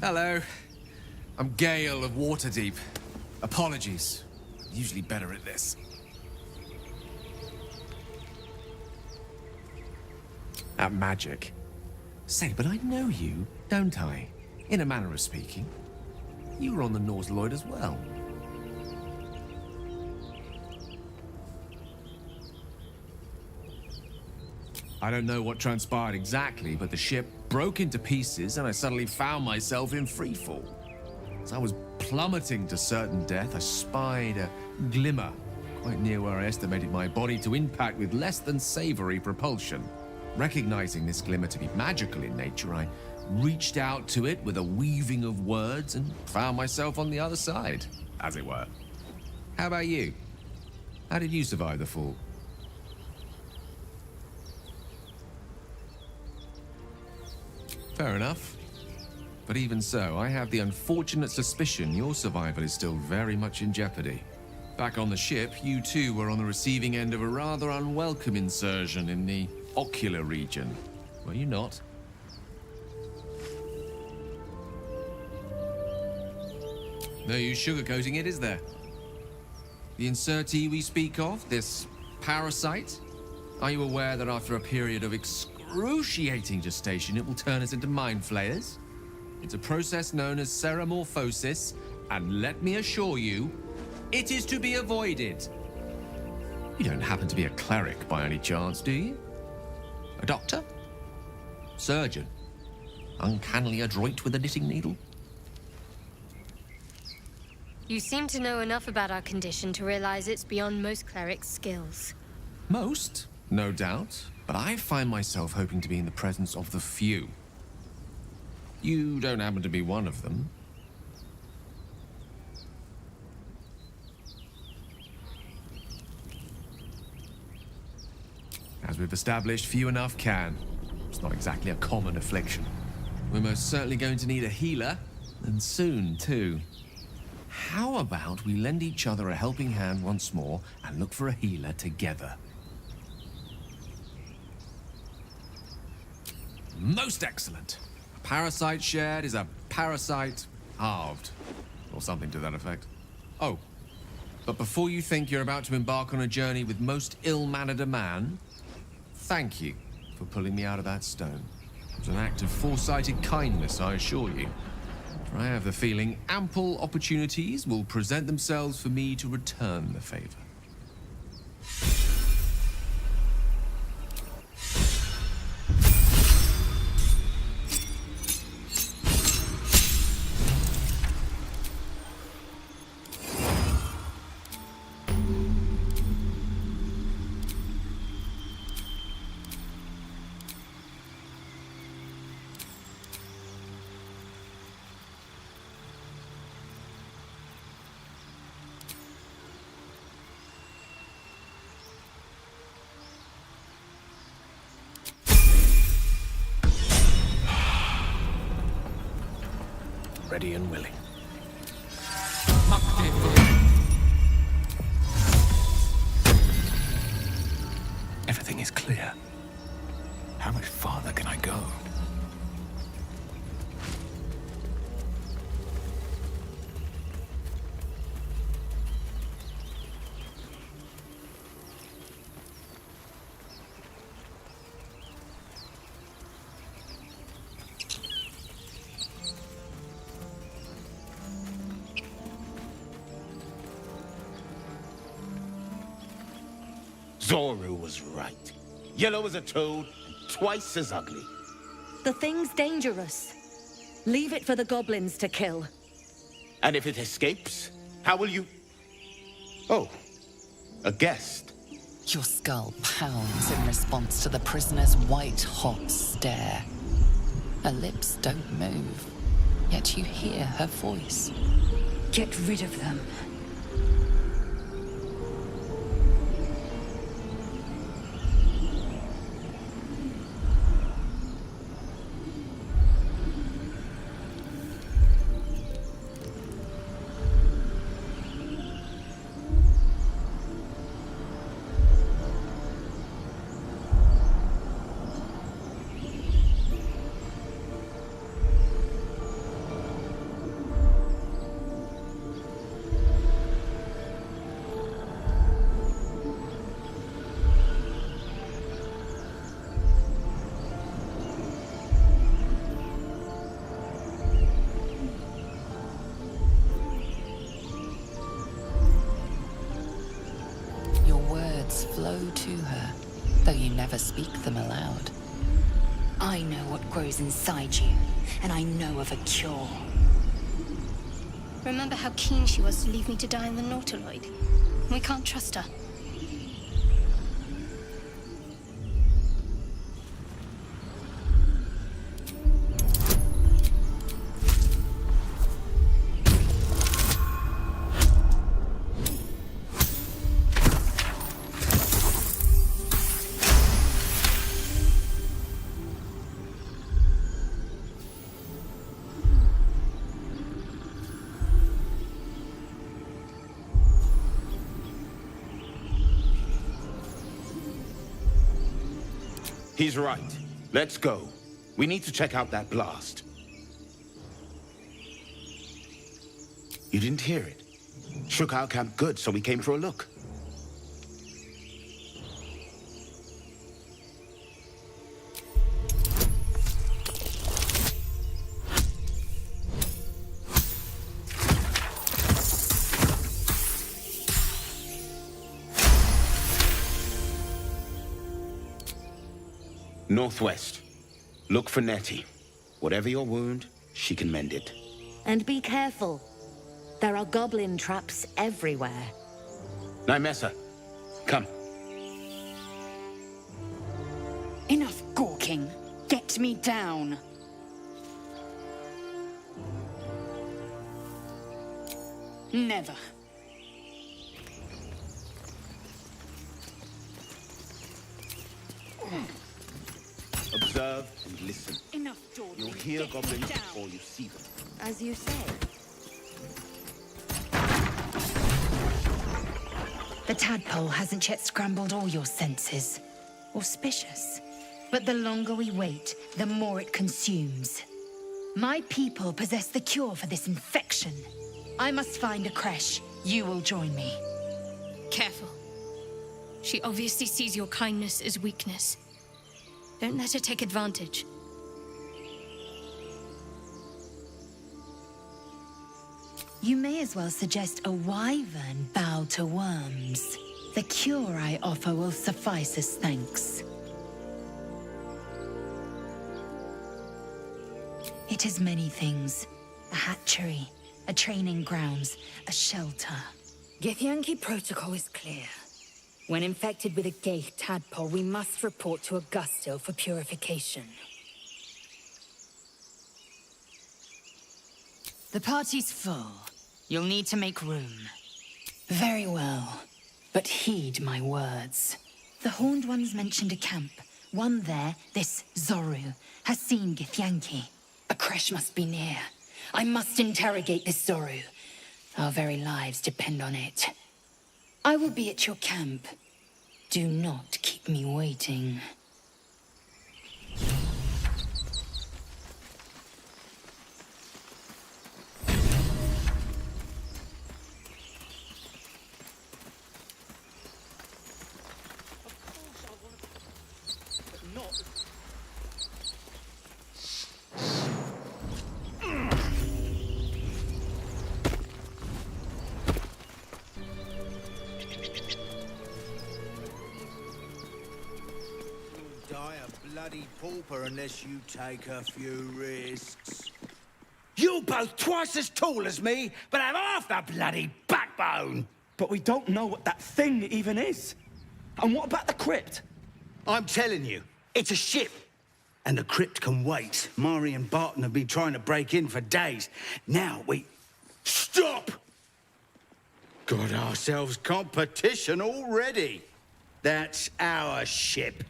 Hello. I'm Gale of Waterdeep. Apologies. I'm usually better at this. At magic. Say, but I know you, don't I? In a manner of speaking. You were on the Nautiloid as well. I don't know what transpired exactly, but the ship broke into pieces and I suddenly found myself in freefall. As I was plummeting to certain death, I spied a glimmer quite near where I estimated my body to impact with less than savory propulsion. Recognizing this glimmer to be magical in nature, I reached out to it with a weaving of words and found myself on the other side, as it were. How about you? How did you survive the fall? Fair enough. But even so, I have the unfortunate suspicion your survival is still very much in jeopardy. Back on the ship, you too were on the receiving end of a rather unwelcome insertion in the ocular region, were you not? No use sugarcoating it, is there? The insertee we speak of, this parasite, are you aware that after a period of excruciating gestation, it will turn us into mind flayers? It's a process known as ceramorphosis, and let me assure you, it is to be avoided. You don't happen to be a cleric by any chance, do you? A doctor? Surgeon? Uncannily adroit with a knitting needle? You seem to know enough about our condition to realize it's beyond most clerics' skills. Most, no doubt, but I find myself hoping to be in the presence of the few. You don't happen to be one of them. As we've established, few enough can. It's not exactly a common affliction. We're most certainly going to need a healer, and soon, too. How about we lend each other a helping hand once more and look for a healer together? Most excellent. A parasite shared is a parasite halved, or something to that effect. Oh, but before you think you're about to embark on a journey with most ill-mannered a man, thank you for pulling me out of that stone. It was an act of foresighted kindness, I assure you. For I have the feeling ample opportunities will present themselves for me to return the favor. Ready and willing. Everything is clear. How much farther can I go? Zoru was right. Yellow as a toad, and twice as ugly. The thing's dangerous. Leave it for the goblins to kill. And if it escapes, how will you... Oh, a guest. Your skull pounds in response to the prisoner's white-hot stare. Her lips don't move, yet you hear her voice. Get rid of them. never speak them aloud. I know what grows inside you, and I know of a cure. Remember how keen she was to leave me to die in the Nautiloid? We can't trust her. He's right. Let's go. We need to check out that blast. You didn't hear it? Shook our camp good, so we came for a look. Northwest. Look for Nettie. Whatever your wound, she can mend it. And be careful. There are goblin traps everywhere. Nymessa, come. Enough gawking. Get me down. Never. Observe and listen. Enough, George. You'll hear goblins before you see them. As you say. The tadpole hasn't yet scrambled all your senses. Auspicious. But the longer we wait, the more it consumes. My people possess the cure for this infection. I must find a creche. You will join me. Careful. She obviously sees your kindness as weakness. Don't let her take advantage. You may as well suggest a wyvern bow to worms. The cure I offer will suffice as thanks. It is many things. A hatchery, a training grounds, a shelter. Githyanki protocol is clear. When infected with a ghaik tadpole, we must report to Augusto for purification. The party's full. You'll need to make room. Very well, but heed my words. The Horned Ones mentioned a camp. One there, this Zoru, has seen Githyanki. A creche must be near. I must interrogate this Zoru. Our very lives depend on it. I will be at your camp. Do not keep me waiting. Bloody pauper unless you take a few risks. You're both twice as tall as me, but have half the bloody backbone! But we don't know what that thing even is. And what about the crypt? I'm telling you, it's a ship. And the crypt can wait. Mari and Barton have been trying to break in for days. Now we... Stop! Got ourselves competition already. That's our ship.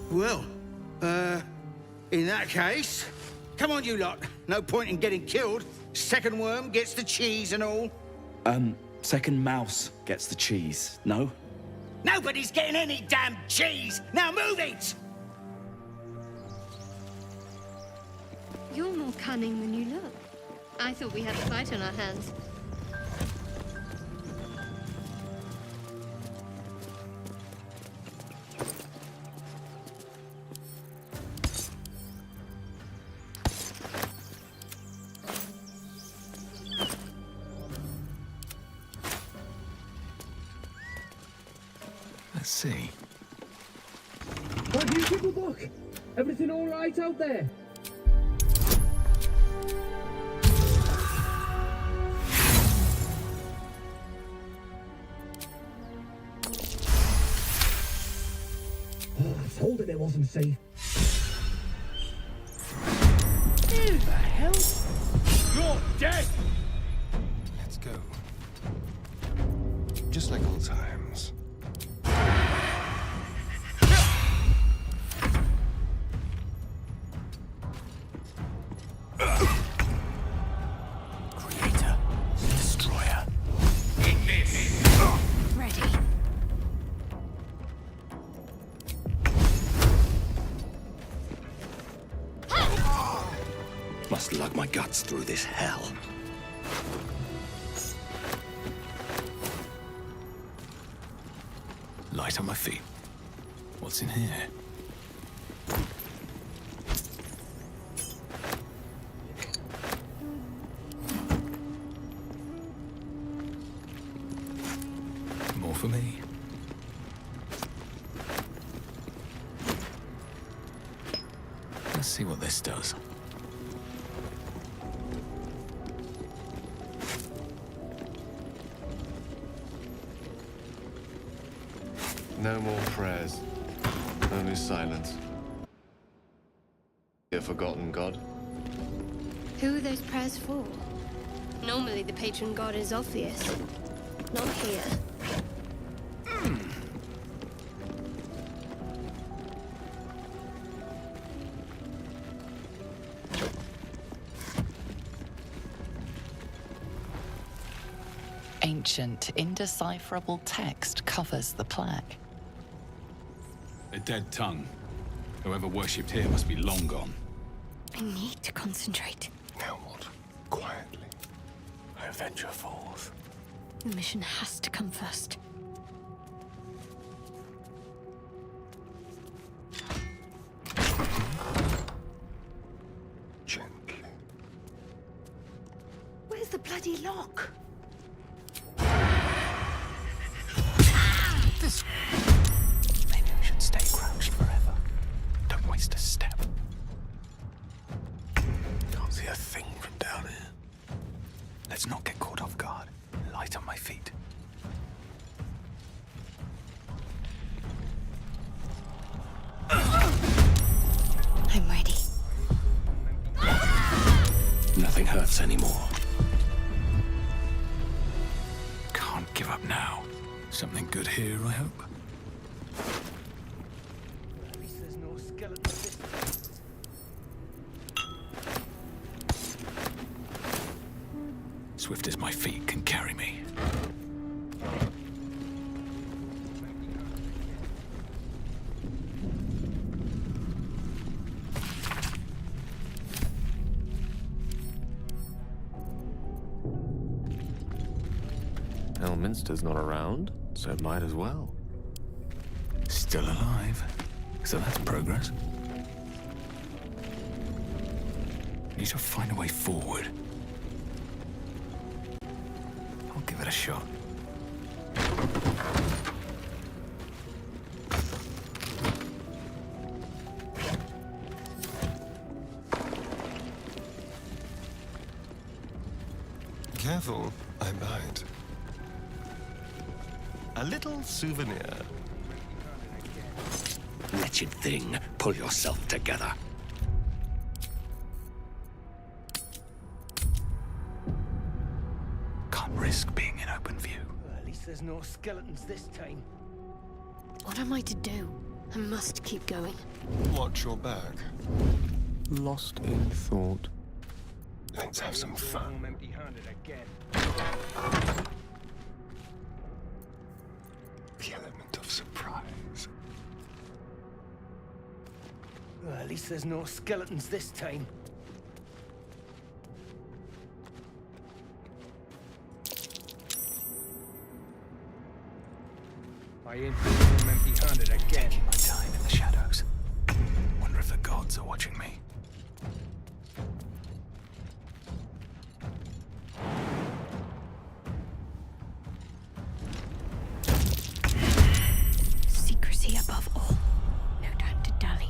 Well, in that case, come on you lot. No point in getting killed. Second worm gets the cheese and all. Second mouse gets the cheese, no? Nobody's getting any damn cheese! Now move it! You're more cunning than you look. I thought we had a fight on our hands. Let's see. What do you people look? Everything all right out there? Oh, I told him it wasn't safe. Who the hell? You're dead! Let's go. Just like old times. Creator, destroyer. Ready. Must lug my guts through this hell. Light on my feet. What's in here? More for me. Let's see what this does. No more prayers. Only silence. A forgotten god. Who are those prayers for? Normally the patron god is obvious. Not here. Ancient, indecipherable text covers the plaque. A dead tongue. Whoever worshipped here must be long gone. I need to concentrate. Now what? Quietly. I venture forth. The mission has to come first. Gently. Where's the bloody lock? This... Maybe we should stay crouched forever. Don't waste a step. Can't see a thing from down here. Let's not get caught off guard. Light on my feet. I'm ready. Nothing hurts anymore. Can't give up now. Something good here, I hope. At least there's no skeleton. Swift as my feet can carry me. Elminster's not around, so it might as well. Still alive. So that's progress. Need to find a way forward. I'll give it a shot. Careful, I bite. A little souvenir. Wretched thing, pull yourself together. Can't risk being in open view. Well, at least there's no skeletons this time. What am I to do? I must keep going. Watch your back. Lost in thought. Let's have some fun. Empty-handed again. The element of surprise. Well, at least there's no skeletons this time. I ain't feeling him empty-handed again. Taking my time in the shadows. Wonder if the gods are watching me. Secrecy above all. No time to dally.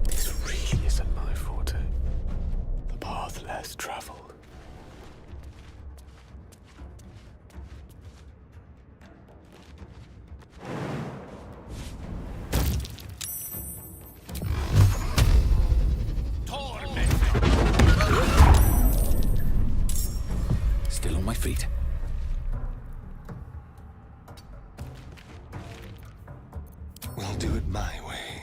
This really isn't my forte. The path less traveled. Still on my feet. We'll do it my way.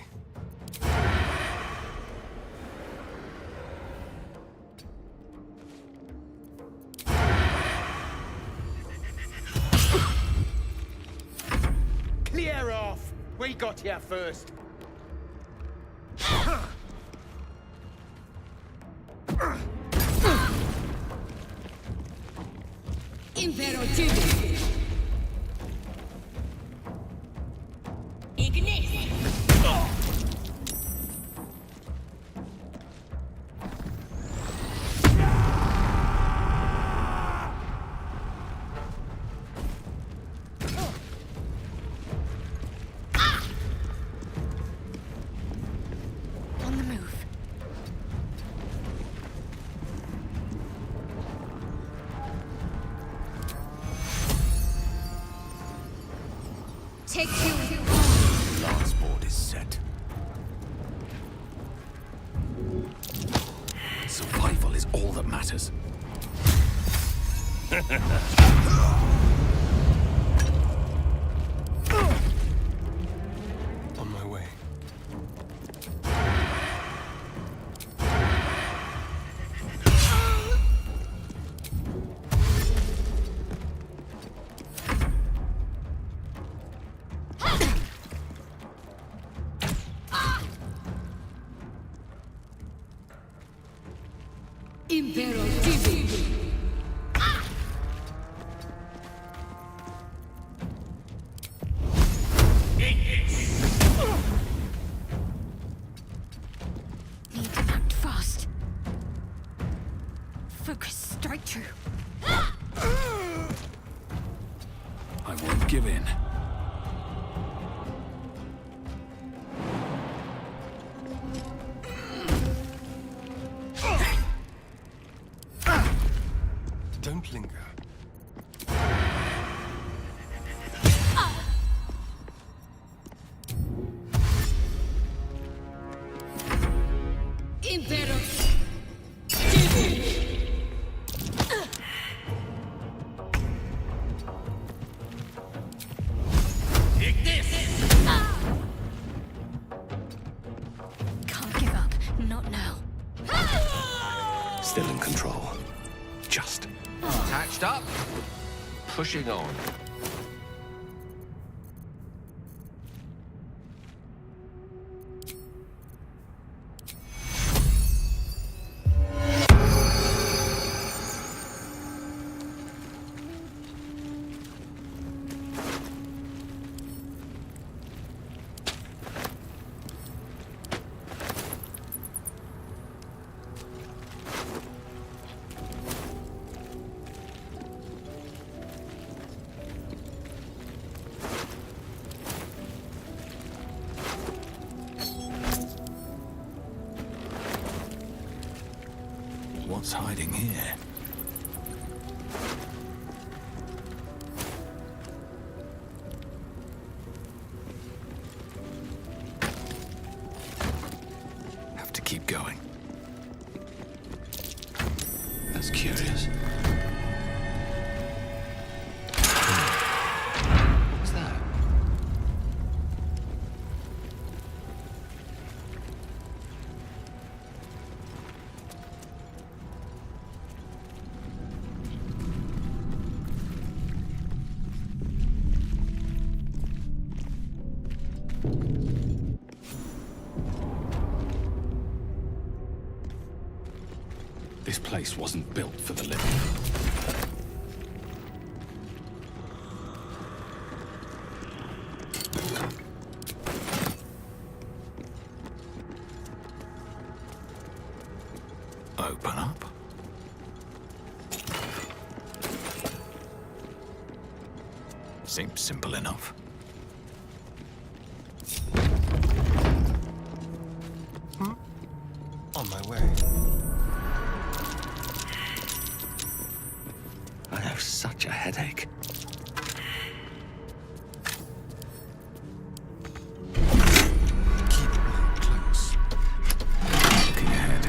Clear off! We got here first. On the move. Take two. Last board is set. Survival is all that matters. On my way. Need to act fast. Focus, strike true. I won't give in. Don't linger. Can't give up. Not now. Still in control. Just. Patched up. Pushing on. What's hiding here? Have to keep going. That's curious. What was that? place wasn't built for the living. Open up. Seems simple enough. On my way. I have such a headache. Keep real close. Looking ahead.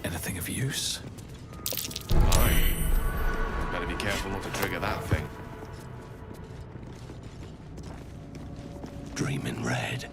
Anything of use? Aye. Better be careful not to trigger that thing. Dream in red.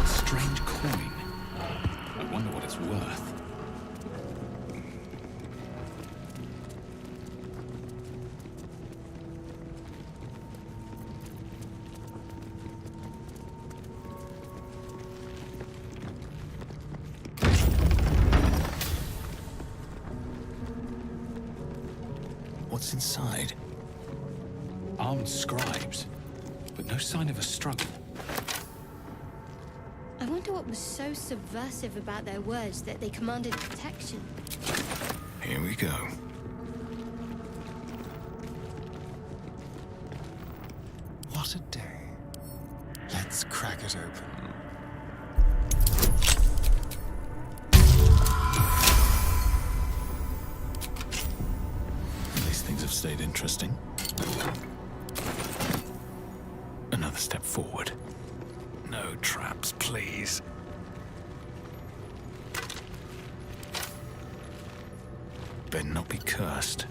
Strange coin. I wonder what it's worth. What's inside? Armed scribes, but no sign of a struggle. I wonder what was so subversive about their words that they commanded protection. Here we go. What a day. Let's crack it open. These things have stayed interesting. Another step forward. No traps, please. Better not be cursed.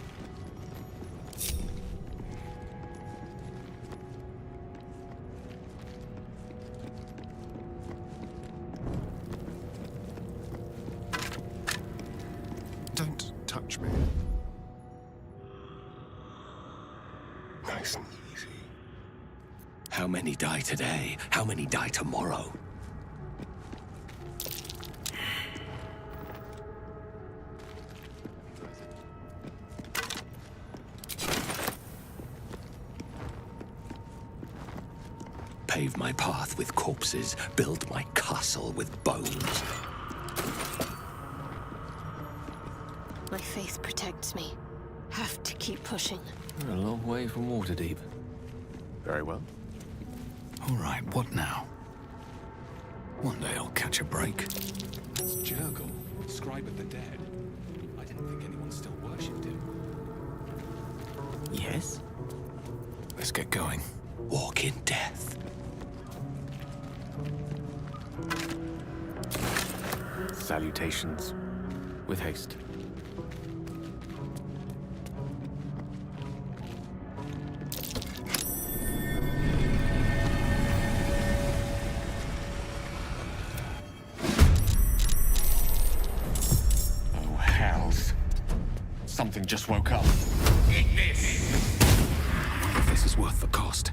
Don't touch me. Nice and easy. How many die today? How many die tomorrow? Pave my path with corpses, build my castle with bones. My faith protects me. Have to keep pushing. We're a long way from Waterdeep. Very well. All right, what now? One day I'll catch a break. It's Jurgle, scribe of the dead. I didn't think anyone still worshipped him. Yes? Let's get going. Walk in death. Salutations. With haste. Oh, hells. Something just woke up. Wonder if this is worth the cost.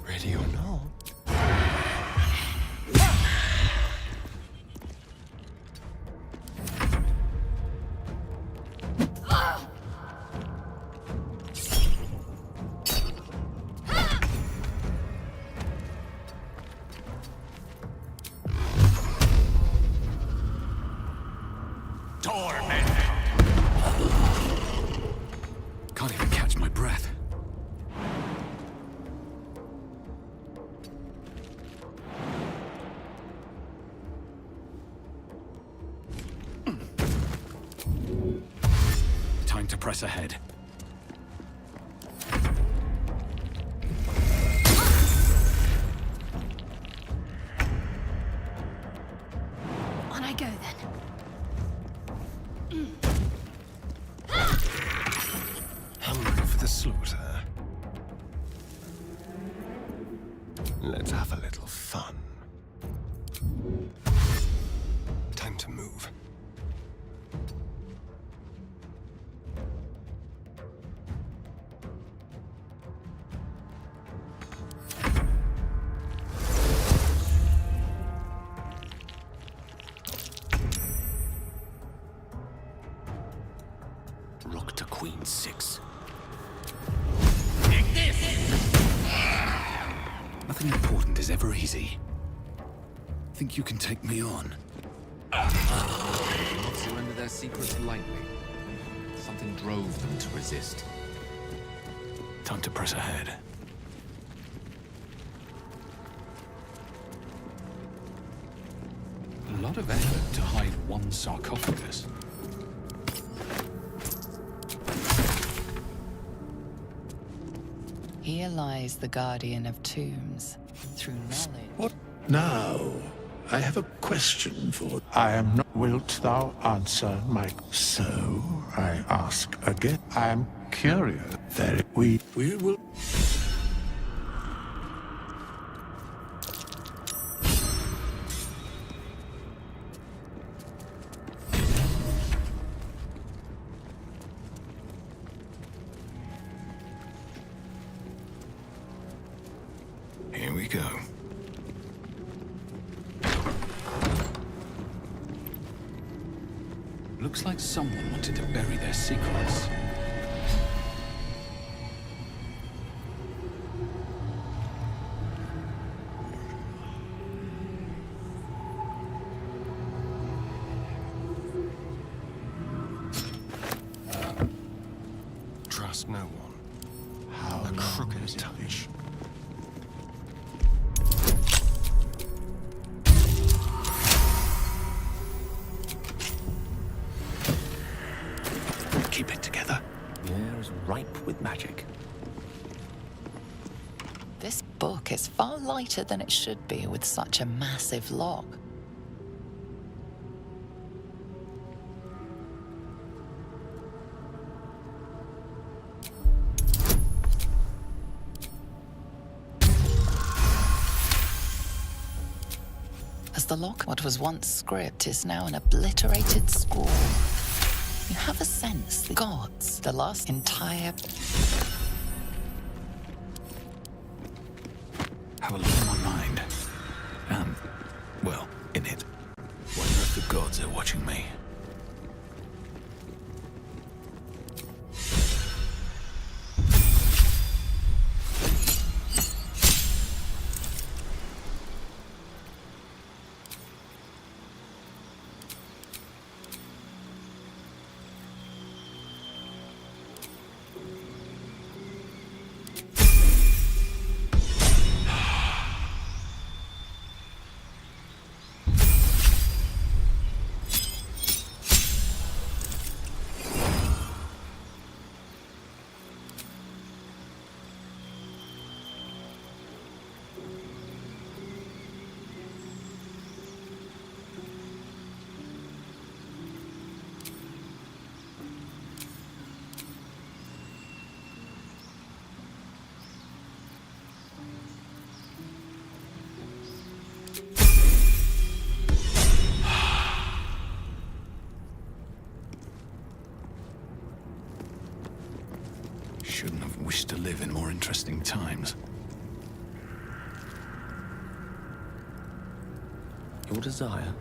Ready or not? Torment. Can't even catch my breath. Time to press ahead. On I go then. Hungry for the slaughter. Let's have a little fun. Time to move. Rook to queen 6. Take this! Nothing important is ever easy. Think you can take me on? Not surrender their secrets lightly. Something drove them to resist. Time to press ahead. A lot of effort to hide one sarcophagus. Here lies the guardian of tombs. Through knowledge. What now? I have a question for. I am not. Wilt thou answer my? So I ask again. I am curious. That we will. Here we go. Looks like someone wanted to bury their secrets. Trust no one. How A crooked touch. Keep it together. The air is ripe with magic. This book is far lighter than it should be with such a massive lock. As the lock, what was once script is now an obliterated scrawl. You have a sense the gods, the last entire... Have a lot on my mind. And, well, in it. Wonder if the gods are watching me. Shouldn't have wished to live in more interesting times. Your desire.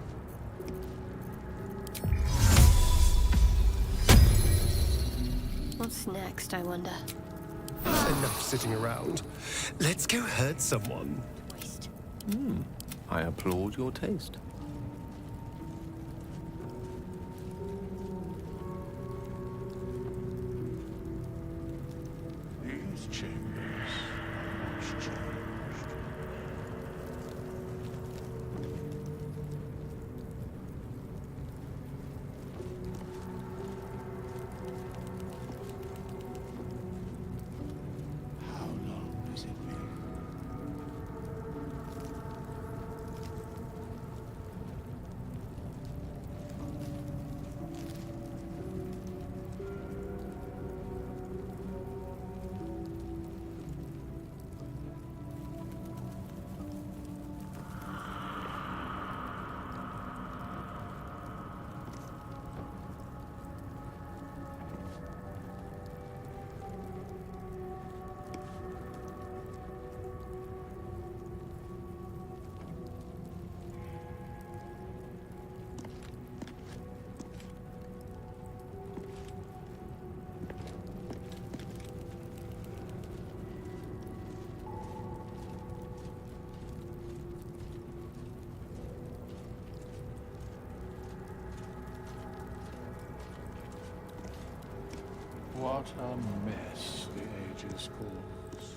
What's next, I wonder? Enough sitting around. Let's go hurt someone. Waste. I applaud your taste. What a mess the ages cause.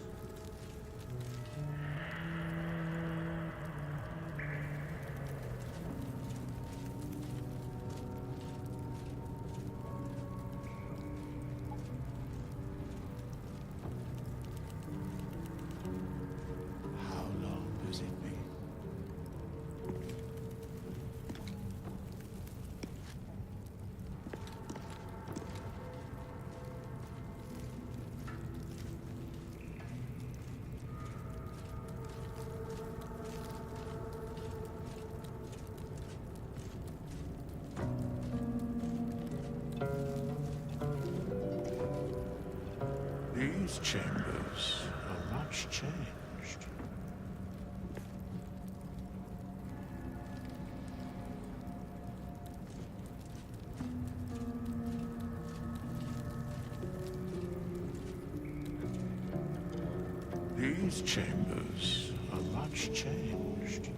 How long has it been? These chambers are much changed. These chambers are much changed.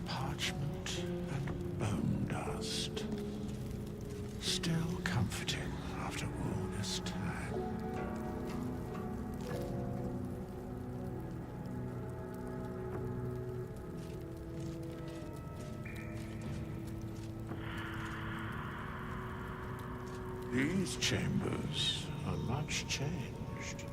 Parchment and bone dust. Still comforting after all this time. These chambers are much changed.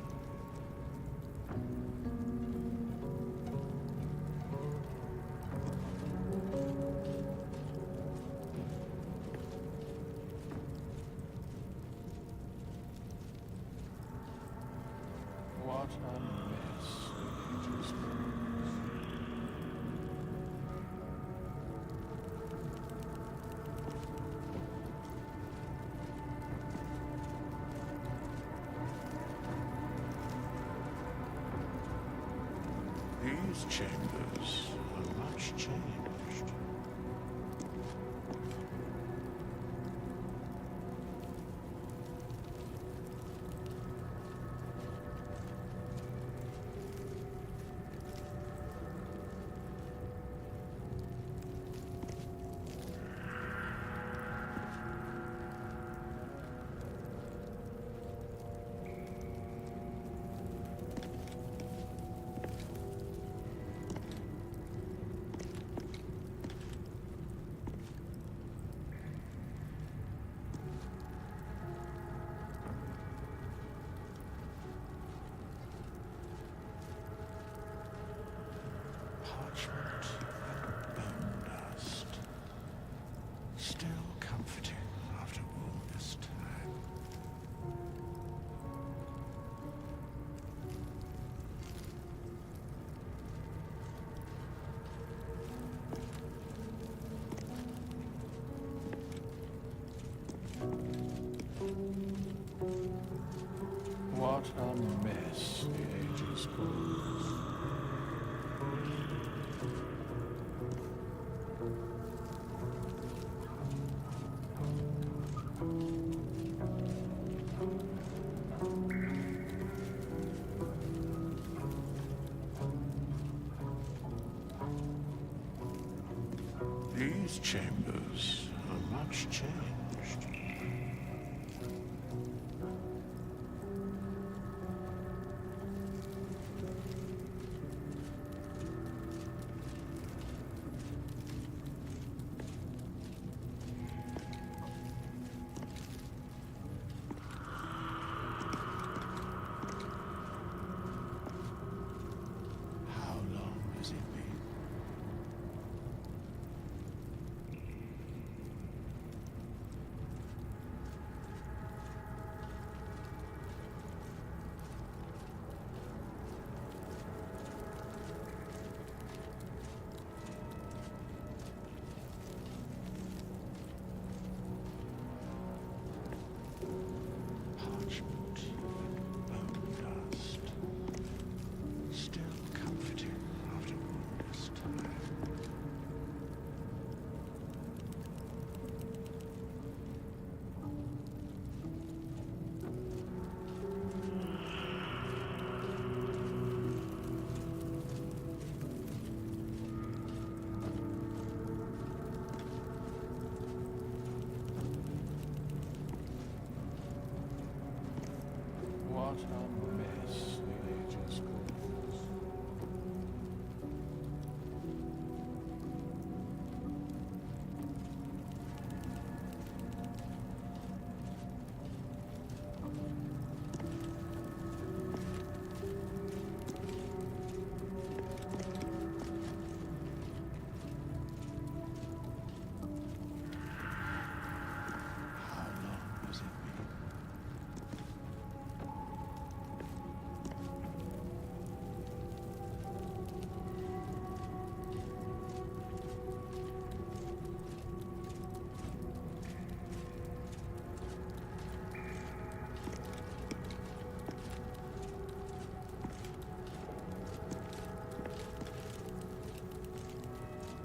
What a mess it is. These chambers are much changed. Parchment and bone dust. Still comforting after all this time. What a mess the ages cause. These chambers are much changed. How long has it been? What a mess the ages cause.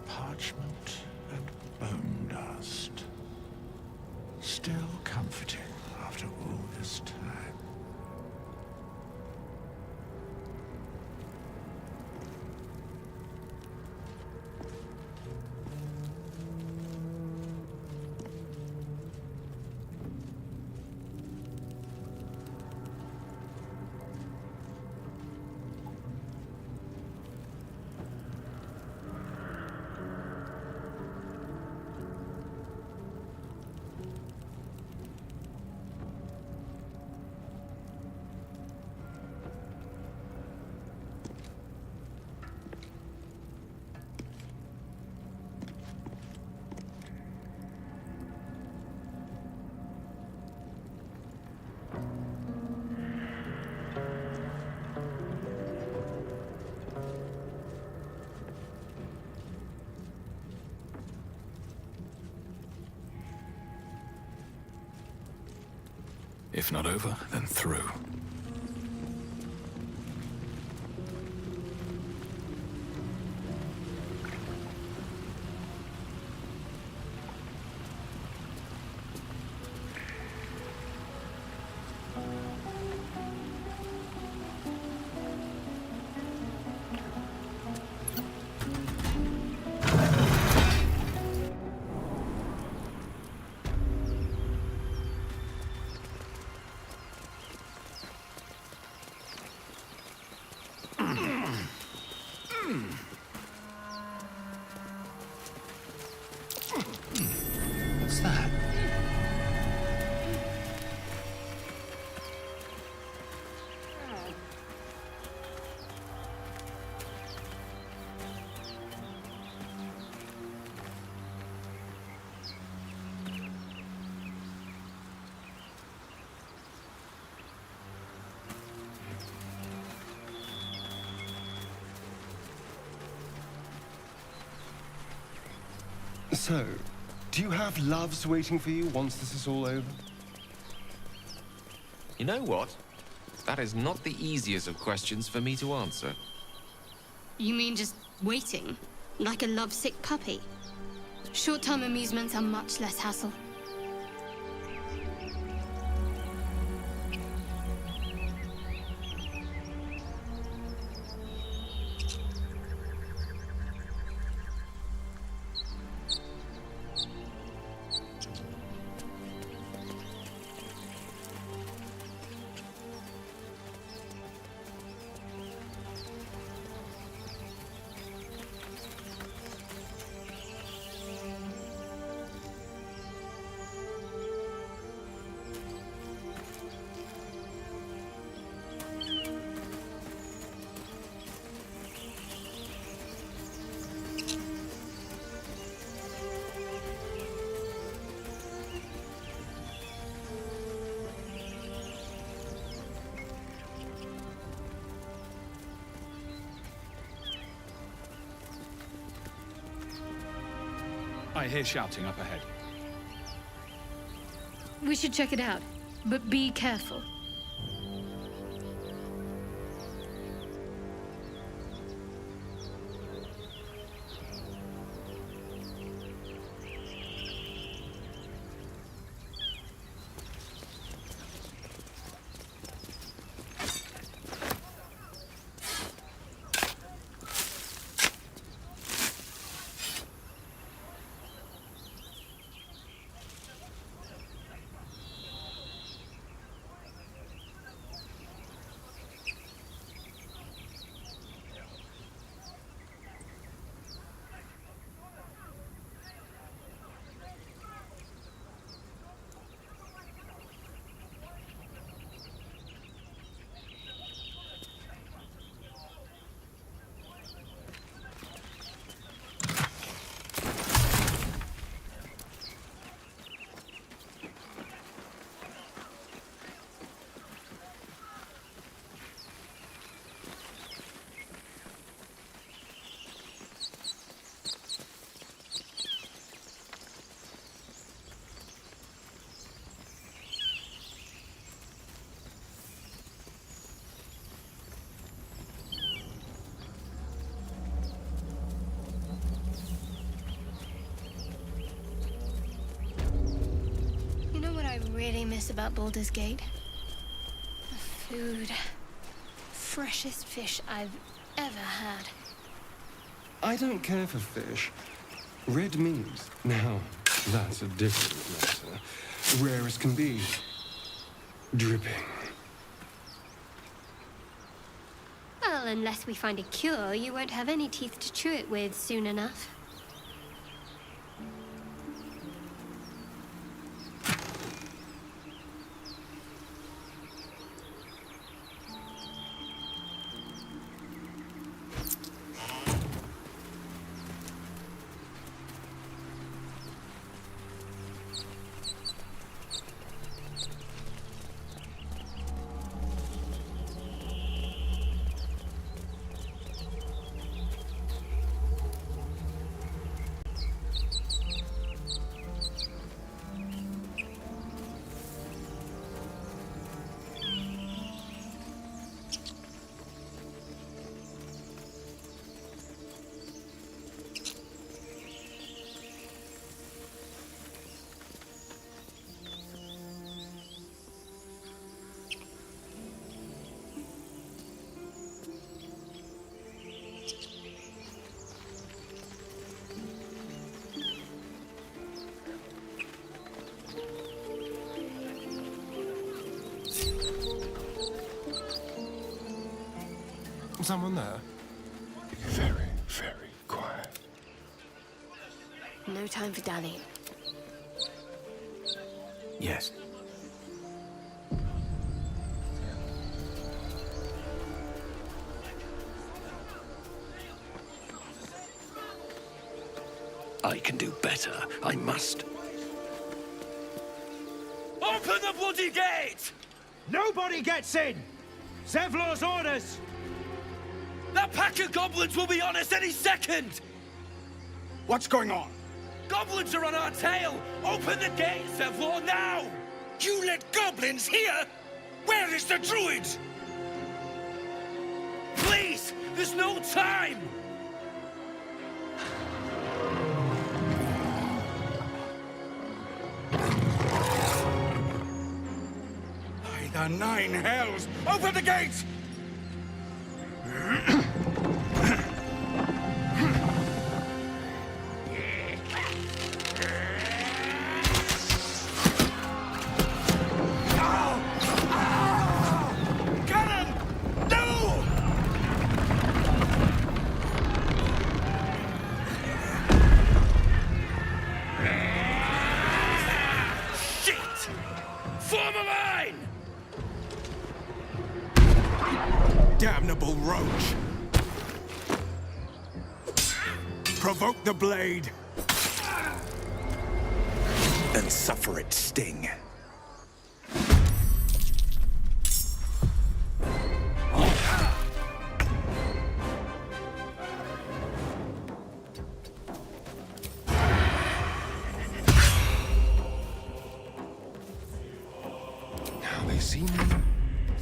Parchment and bone dust. Still comforting after all this time. If not over, then through. What's that? So, do you have loves waiting for you once this is all over? You know what? That is not the easiest of questions for me to answer. You mean just waiting? Like a lovesick puppy? Short-term amusements are much less hassle. I hear shouting up ahead. We should check it out, but be careful. really miss about Baldur's Gate? The food. Freshest fish I've ever had. I don't care for fish. Red meat, now, that's a different matter. Rare as can be. Dripping. Well, unless we find a cure, you won't have any teeth to chew it with soon enough. Someone there? Very, very quiet. No time for dallying. Yes. I can do better. I must. Open the bloody gate! Nobody gets in! Zevlor's orders! That pack of goblins will be on us any second! What's going on? Goblins are on our tail! Open the gate, Zevlor, now! You let goblins here? Where is the druid? Please! There's no time! By the nine hells! Open the gate! Damnable roach! Provoke the blade! And suffer its sting. Now they see me.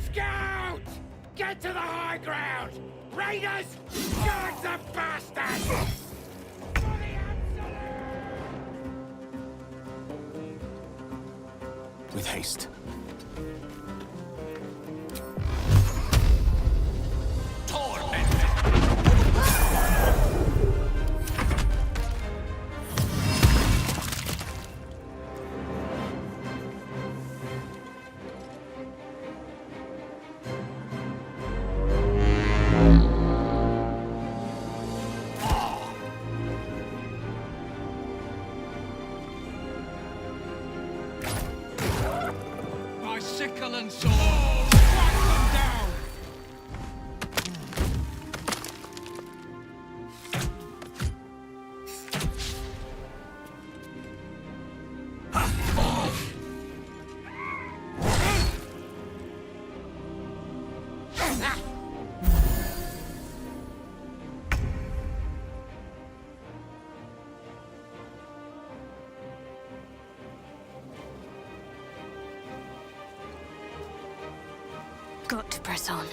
Scout! Get to the high ground! Raiders! Guard the bastards! With haste. By sickle and sword, whack them down! Got to press on.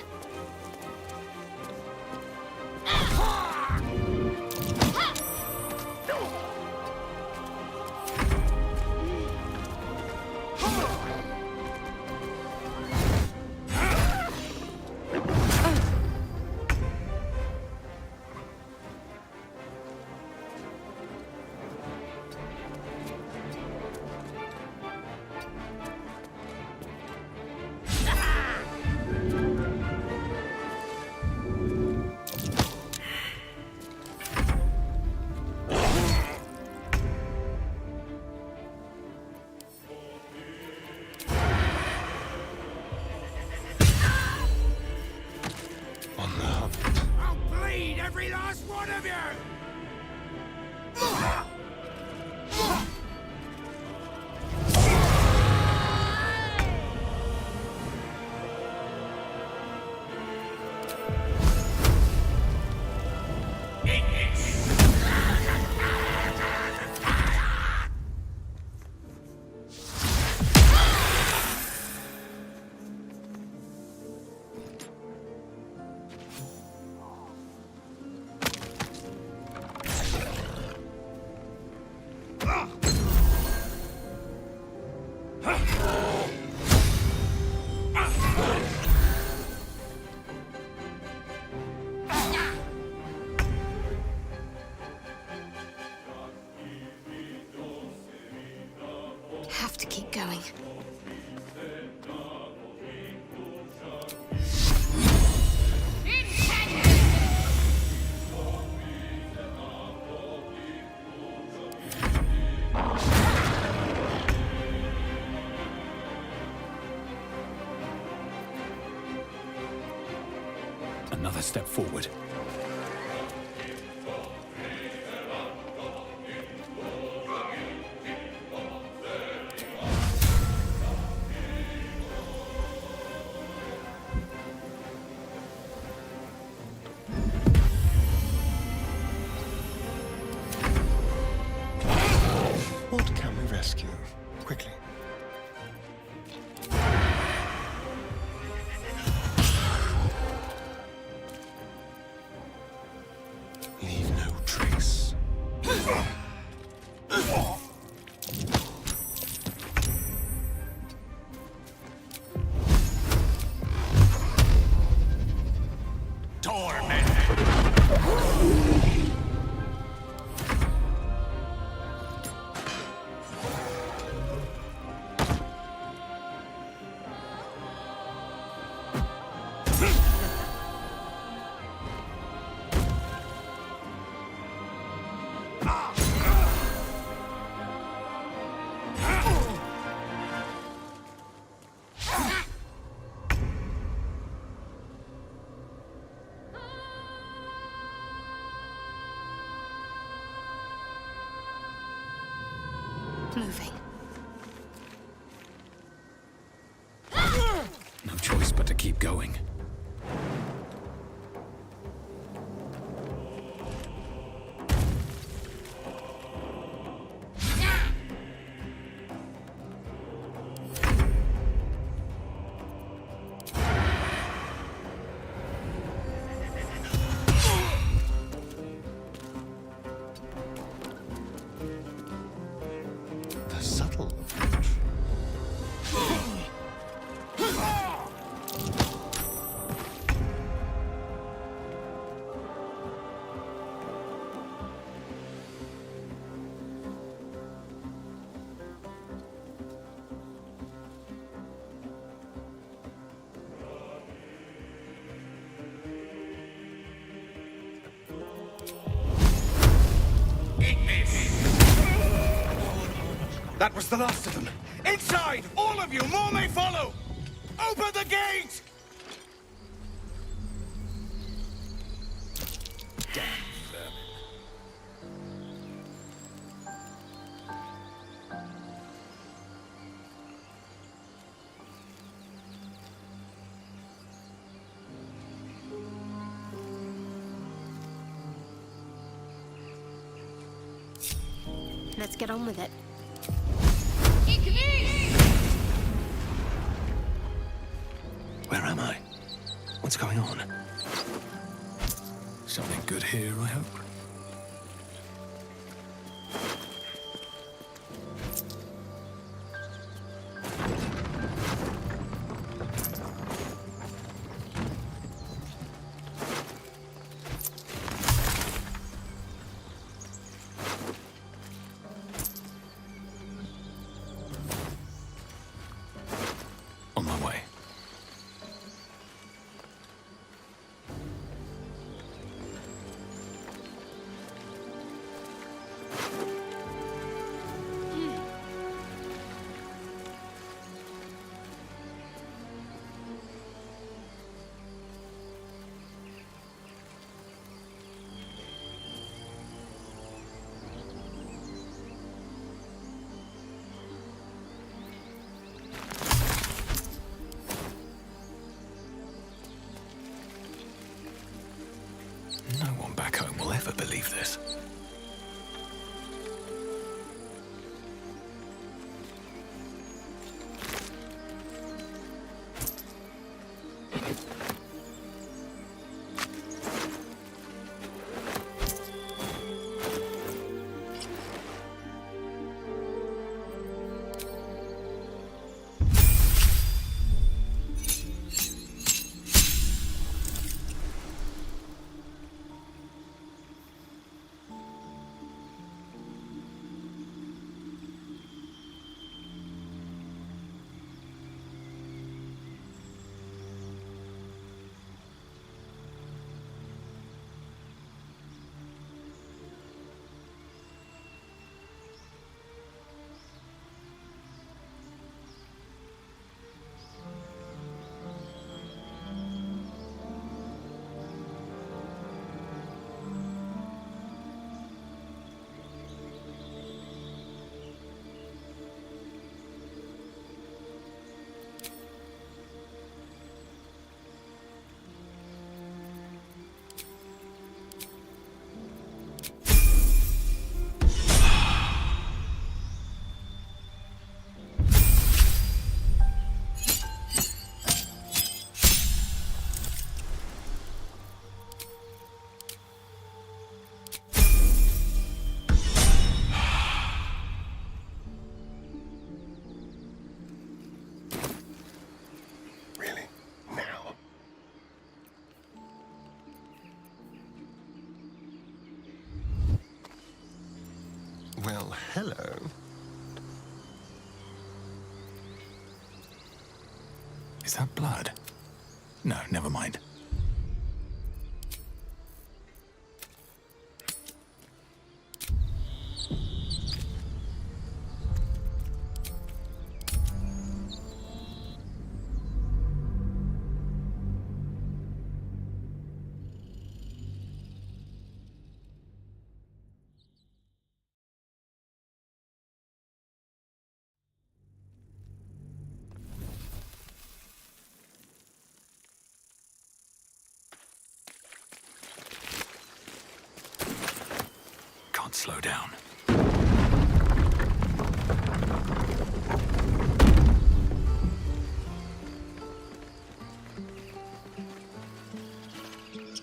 I'll bleed every last one of you! Have to keep going. Another step forward. What can we rescue? Quickly. Leave no trace. Moving. No choice but to keep going. The subtle approach. That was the last of them. Inside! All of you! More may follow! Open the gate! Let's get on with it. Where am I? What's going on? Something good here, I hope. On my way. No one back home will ever believe this. Well, hello. Is that blood? No, never mind. Can't slow down.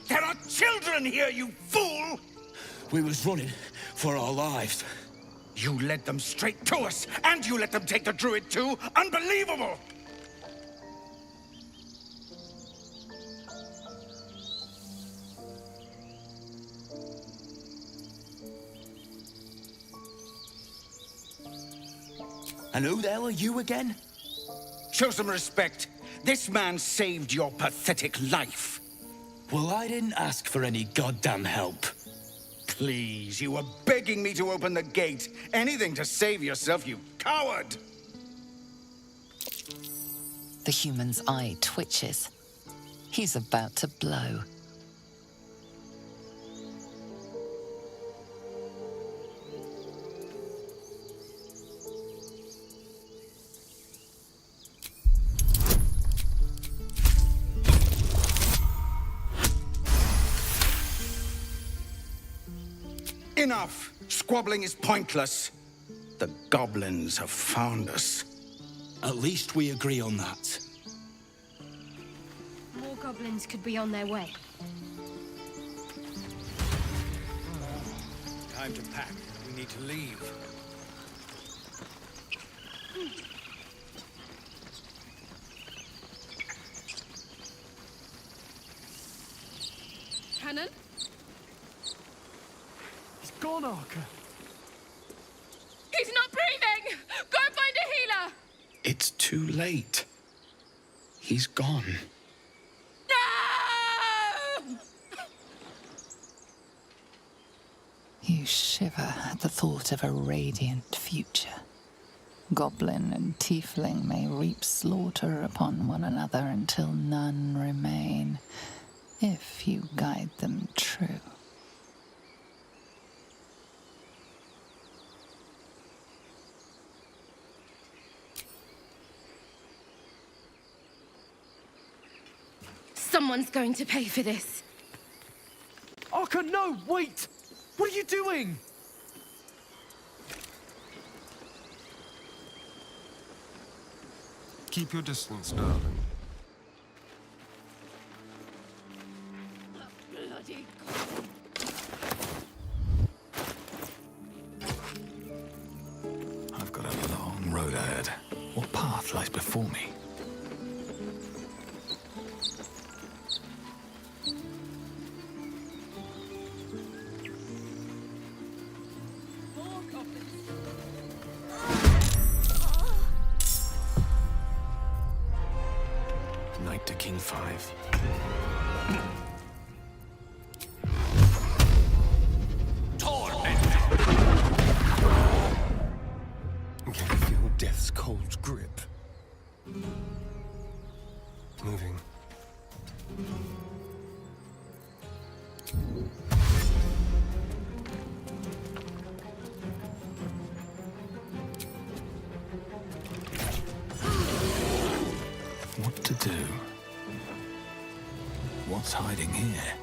There are children here, you fool! We was running for our lives. You led them straight to us, and you let them take the druid too? Unbelievable! And who the hell are you again? Show some respect. This man saved your pathetic life. Well, I didn't ask for any goddamn help. Please, you were begging me to open the gate. Anything to save yourself, you coward! The human's eye twitches. He's about to blow. Enough! Squabbling is pointless. The goblins have found us. At least we agree on that. More goblins could be on their way. Time to pack. We need to leave. Cannon? He's gone, Archer. He's not breathing! Go find a healer! It's too late. He's gone. You shiver at the thought of a radiant future. Goblin and tiefling may reap slaughter upon one another until none remain, if you guide them true. Someone's going to pay for this. Arka, no! Wait! What are you doing? Keep your distance, darling. Bloody I've got a long road ahead. What path lies before me? Knight to King 5. Can you feel death's cold grip? Moving. What to do? What's hiding here?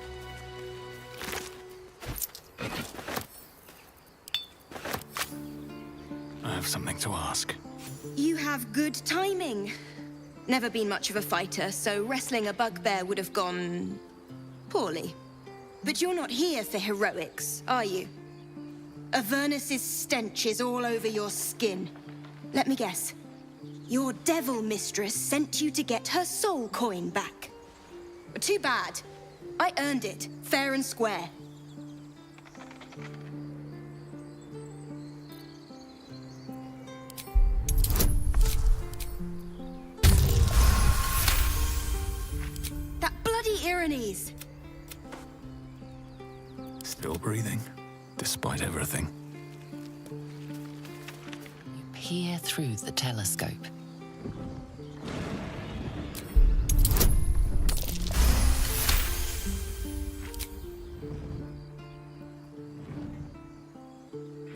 I have something to ask. You have good timing. Never been much of a fighter, so wrestling a bugbear would have gone poorly. But you're not here for heroics, are you? Avernus's stench is all over your skin. Let me guess. Your devil mistress sent you to get her soul coin back. Too bad. I earned it, fair and square. That bloody Irenes! Still breathing, despite everything. Peer through the telescope.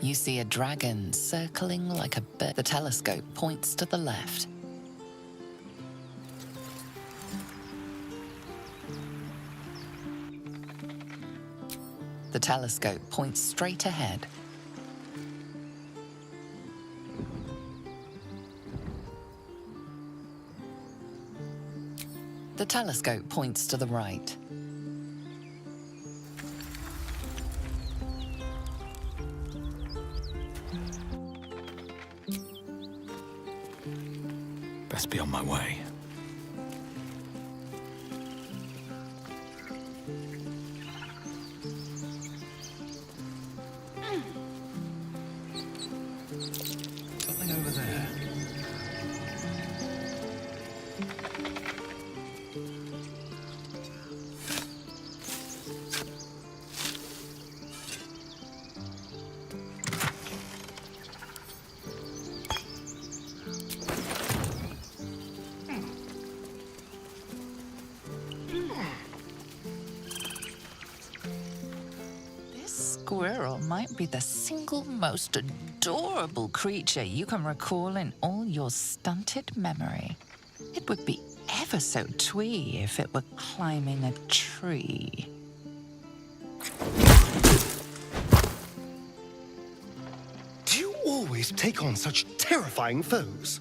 You see a dragon circling like a bird. The telescope points to the left. The telescope points straight ahead. The telescope points to the right. Best be on my way. Something over there. Squirrel might be the single most adorable creature you can recall in all your stunted memory. It would be ever so twee if it were climbing a tree. Do you always take on such terrifying foes?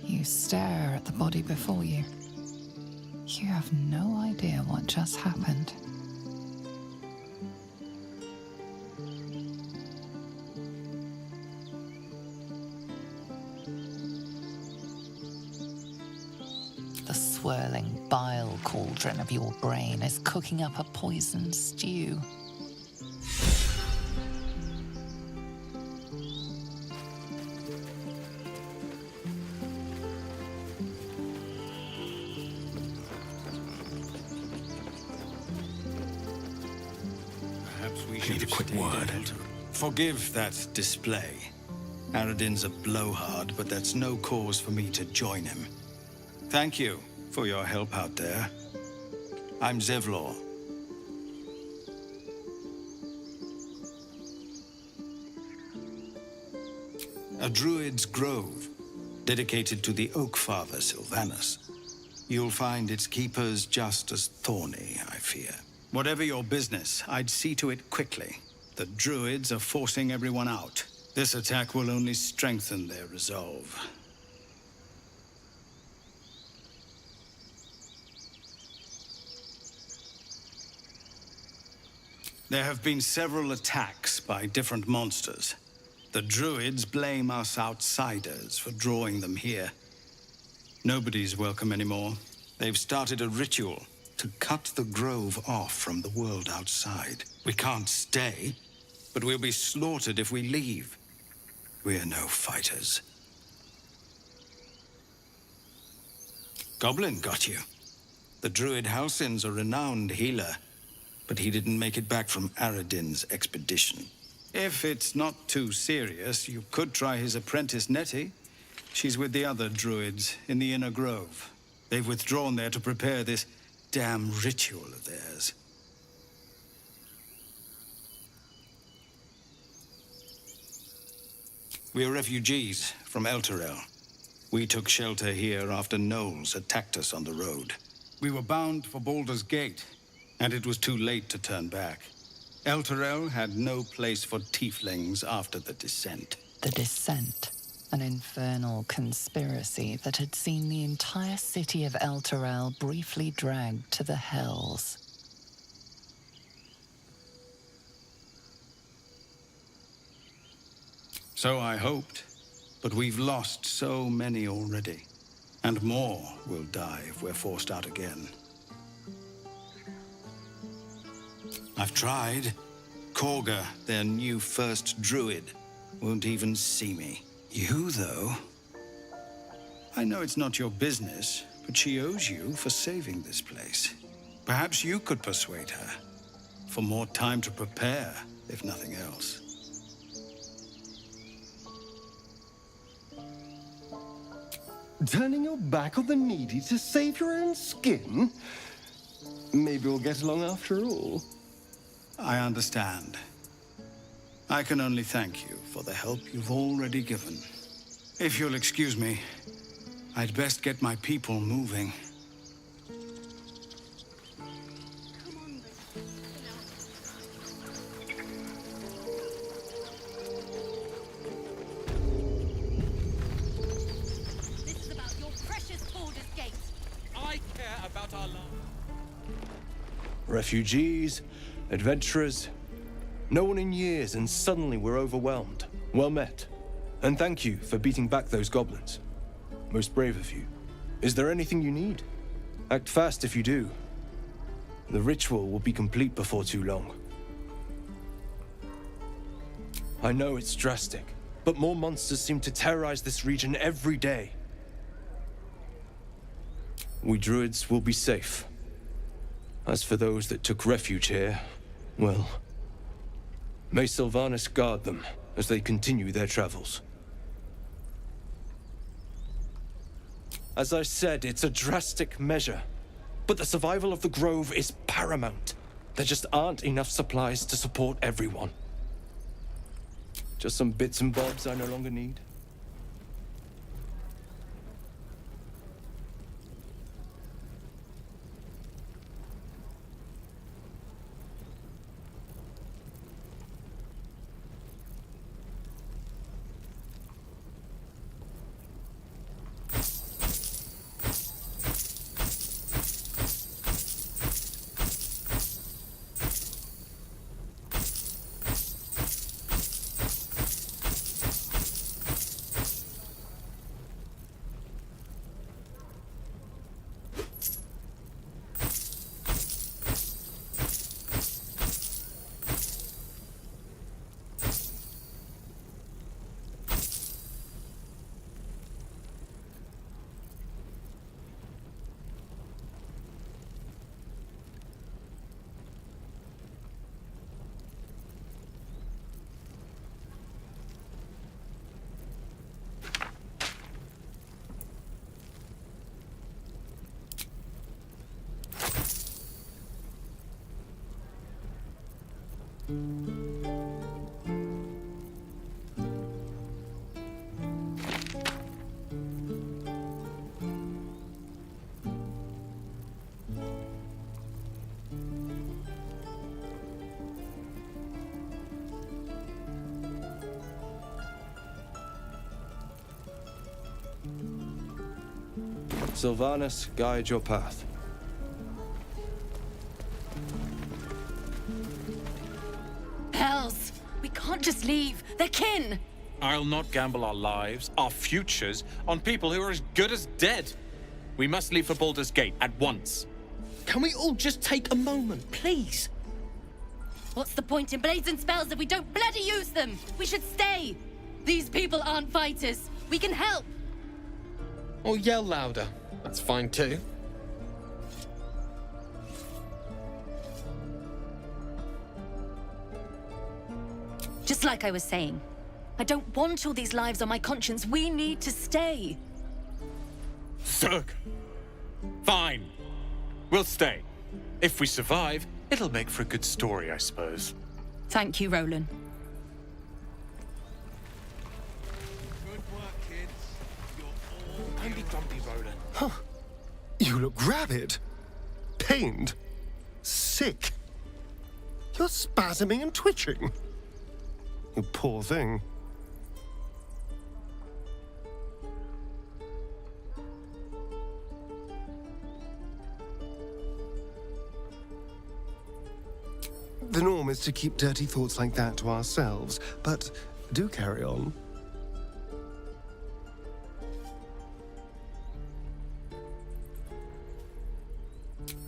You stare at the body before you. You have no idea what just happened. The swirling bile cauldron of your brain is cooking up a poison stew. need a quick word. Forgive that display. Aradin's a blowhard, but that's no cause for me to join him. Thank you for your help out there. I'm Zevlor. A druid's grove, dedicated to the Oak Father Sylvanus. You'll find its keepers just as thorny, I fear. Whatever your business, I'd see to it quickly. The druids are forcing everyone out. This attack will only strengthen their resolve. There have been several attacks by different monsters. The druids blame us outsiders for drawing them here. Nobody's welcome anymore. They've started a ritual to cut the grove off from the world outside. We can't stay, but we'll be slaughtered if we leave. We're no fighters. Goblin got you. The druid Halsin's a renowned healer, but he didn't make it back from Aradin's expedition. If it's not too serious, you could try his apprentice Nettie. She's with the other druids in the Inner Grove. They've withdrawn there to prepare this damn ritual of theirs. We're refugees from Elturel. We took shelter here after gnolls attacked us on the road. We were bound for Baldur's Gate, and it was too late to turn back. Elturel had no place for tieflings after the Descent. The Descent, an infernal conspiracy that had seen the entire city of Elturel briefly dragged to the Hells. So I hoped, but we've lost so many already. And more will die if we're forced out again. I've tried. Korga, their new first druid, won't even see me. You, though? I know it's not your business, but she owes you for saving this place. Perhaps you could persuade her. For more time to prepare, if nothing else. Turning your back on the needy to save your own skin? Maybe we'll get along after all. I understand. I can only thank you for the help you've already given. If you'll excuse me, I'd best get my people moving. This is about your precious Baldur's Gate. I care about our love. Refugees, adventurers, no one in years, and suddenly we're overwhelmed. Well met. And thank you for beating back those goblins. Most brave of you. Is there anything you need? Act fast if you do. The ritual will be complete before too long. I know it's drastic, but more monsters seem to terrorize this region every day. We druids will be safe. As for those that took refuge here, well, may Sylvanus guard them as they continue their travels. As I said, it's a drastic measure, but the survival of the Grove is paramount. There just aren't enough supplies to support everyone. Just some bits and bobs I no longer need. Sylvanus, guide your path. Hells! We can't just leave. They're kin! I'll not gamble our lives, our futures, on people who are as good as dead. We must leave for Baldur's Gate at once. Can we all just take a moment, please? What's the point in blazing spells if we don't bloody use them? We should stay! These people aren't fighters. We can help! Or yell louder. That's fine too. Just like I was saying, I don't want all these lives on my conscience. We need to stay. Zerg. Fine. We'll stay. If we survive, it'll make for a good story, I suppose. Thank you, Roland. Don't be grumpy, Roland. Huh. You look rabid. Pained. Sick. You're spasming and twitching. You poor thing. The norm is to keep dirty thoughts like that to ourselves, but do carry on.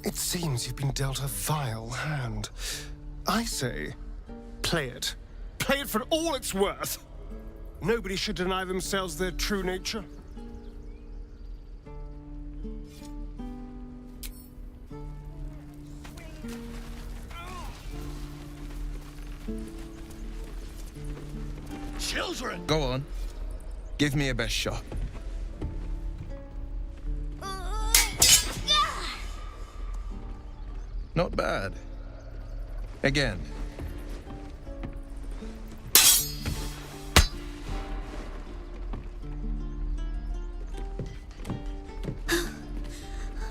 It seems you've been dealt a vile hand. I say, play it. Play it for all it's worth. Nobody should deny themselves their true nature. Children! Go on. Give me a best shot. Not bad. Again.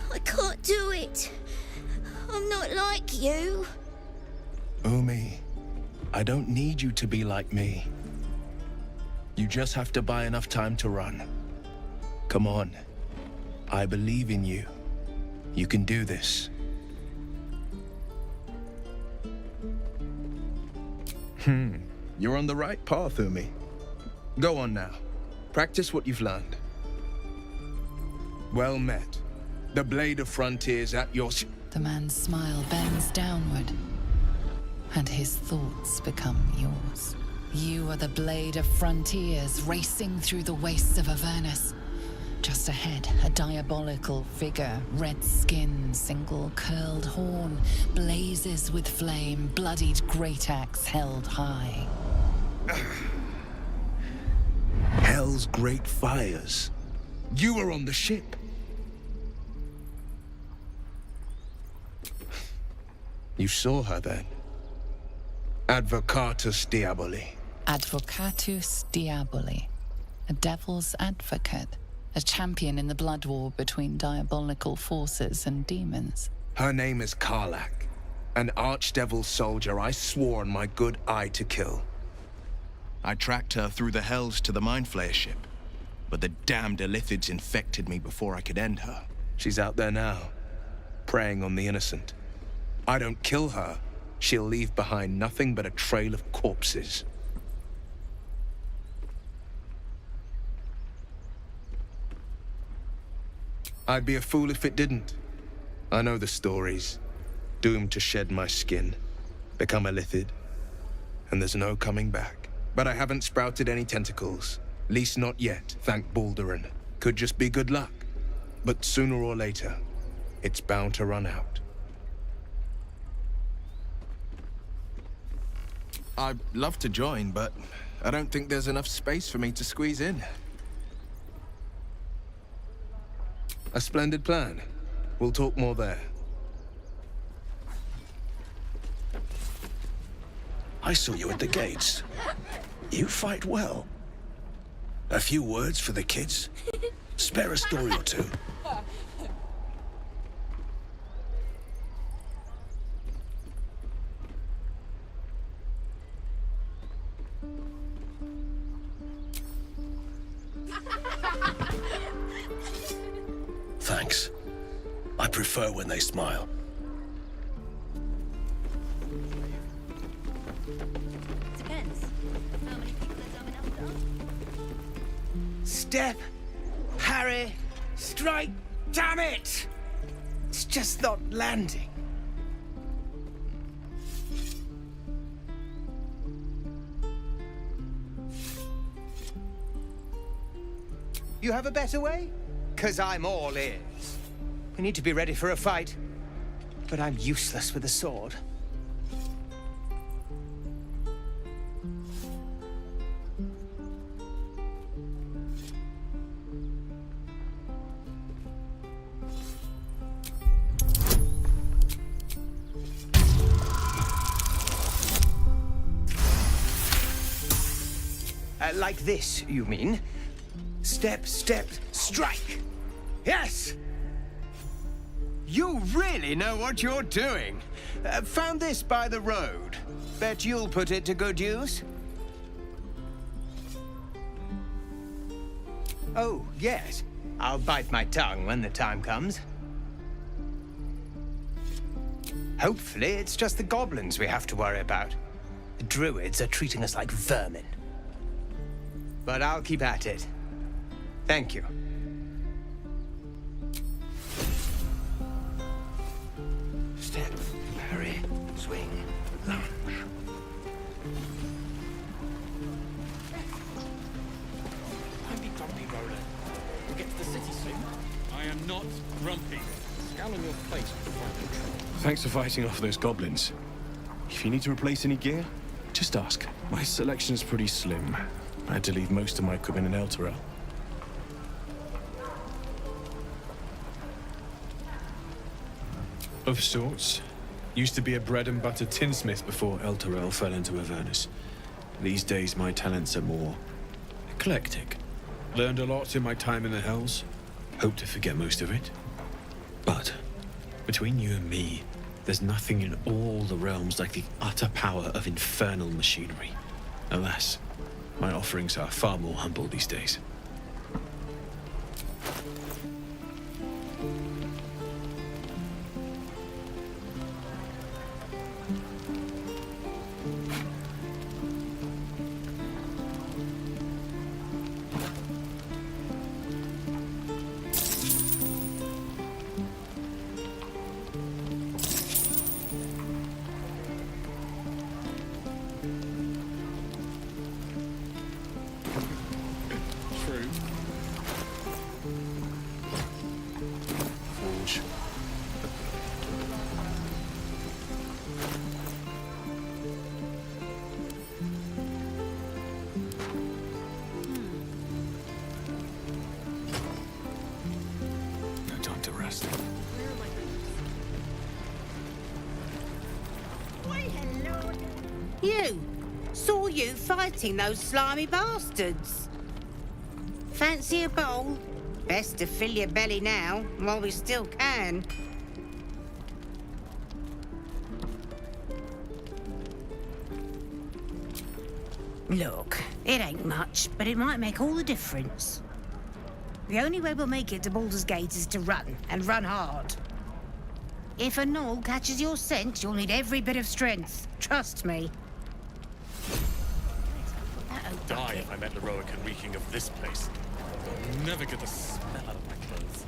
I can't do it. I'm not like you. Umi, I don't need you to be like me. You just have to buy enough time to run. Come on. I believe in you. You can do this. You're on the right path, Umi. Go on now. Practice what you've learned. Well met. The blade of frontiers at your... The man's smile bends downward, and his thoughts become yours. You are the blade of frontiers racing through the wastes of Avernus. Just ahead, a diabolical figure, red skin, single curled horn, blazes with flame, bloodied great axe held high. Hell's great fires. You were on the ship. You saw her then. Advocatus Diaboli. Advocatus Diaboli. A devil's advocate. A champion in the blood war between diabolical forces and demons. Her name is Karlach. An archdevil soldier I swore on my good eye to kill. I tracked her through the hells to the Mindflayer ship, but the damned Illithids infected me before I could end her. She's out there now, preying on the innocent. I don't kill her, she'll leave behind nothing but a trail of corpses. I'd be a fool if it didn't. I know the stories. Doomed to shed my skin, become a Illithid, and there's no coming back. But I haven't sprouted any tentacles. Least not yet, thank Baldurin. Could just be good luck. But sooner or later, it's bound to run out. I'd love to join, but I don't think there's enough space for me to squeeze in. A splendid plan. We'll talk more there. I saw you at the gates. You fight well. A few words for the kids? Spare a story or two. Thanks. I prefer when they smile. Depends. How many people are coming up though? Step, Harry, strike, damn it! It's just not landing. You have a better way? 'Cause I'm all ears. We need to be ready for a fight. But I'm useless with a sword. Like this, you mean? Step, step, strike! Yes! You really know what you're doing. Found this by the road. Bet you'll put it to good use. Oh, yes. I'll bite my tongue when the time comes. Hopefully, it's just the goblins we have to worry about. The druids are treating us like vermin. But I'll keep at it. Thank you. Step, parry, swing, lunge. Don't be grumpy, Roland. We'll get to the city soon. I am not grumpy. Scowl on your face. Thanks for fighting off those goblins. If you need to replace any gear, just ask. My selection's pretty slim. I had to leave most of my equipment in Elturel. Of sorts. Used to be a bread and butter tinsmith before Elturel fell into Avernus. These days, my talents are more eclectic. Learned a lot in my time in the Hells. Hope to forget most of it. But between you and me, there's nothing in all the realms like the utter power of infernal machinery. Alas, my offerings are far more humble these days. You! Saw you fighting those slimy bastards. Fancy a bowl? Best to fill your belly now, while we still can. Look, it ain't much, but it might make all the difference. The only way we'll make it to Baldur's Gate is to run, and run hard. If a gnoll catches your scent, you'll need every bit of strength. Trust me. Die if I met Leroic and reeking of this place. They'll never get the smell out of my clothes.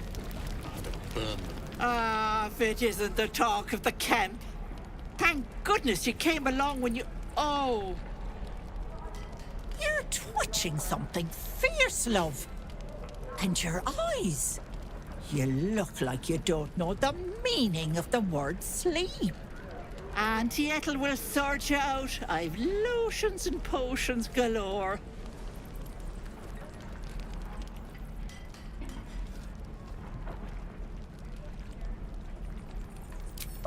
I'll burn them. Ah, if it isn't the talk of the camp. Thank goodness you came along when you... Oh. You're twitching something fierce, love. And your eyes. You look like you don't know the meaning of the word sleep. Auntie Ethel will sort you out. I've lotions and potions galore.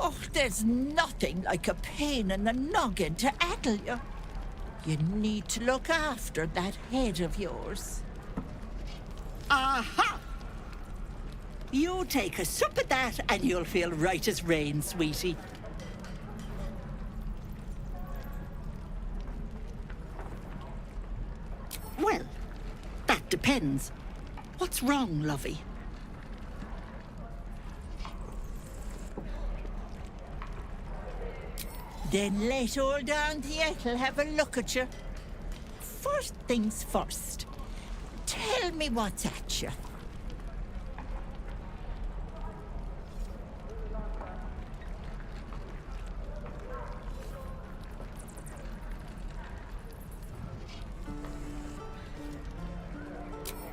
Oh, there's nothing like a pain in the noggin to addle you. You need to look after that head of yours. Aha! You take a sup of that and you'll feel right as rain, sweetie. Well, that depends. What's wrong, lovey? Then let old Auntie Ethel have a look at you. First things first. Tell me what's at you.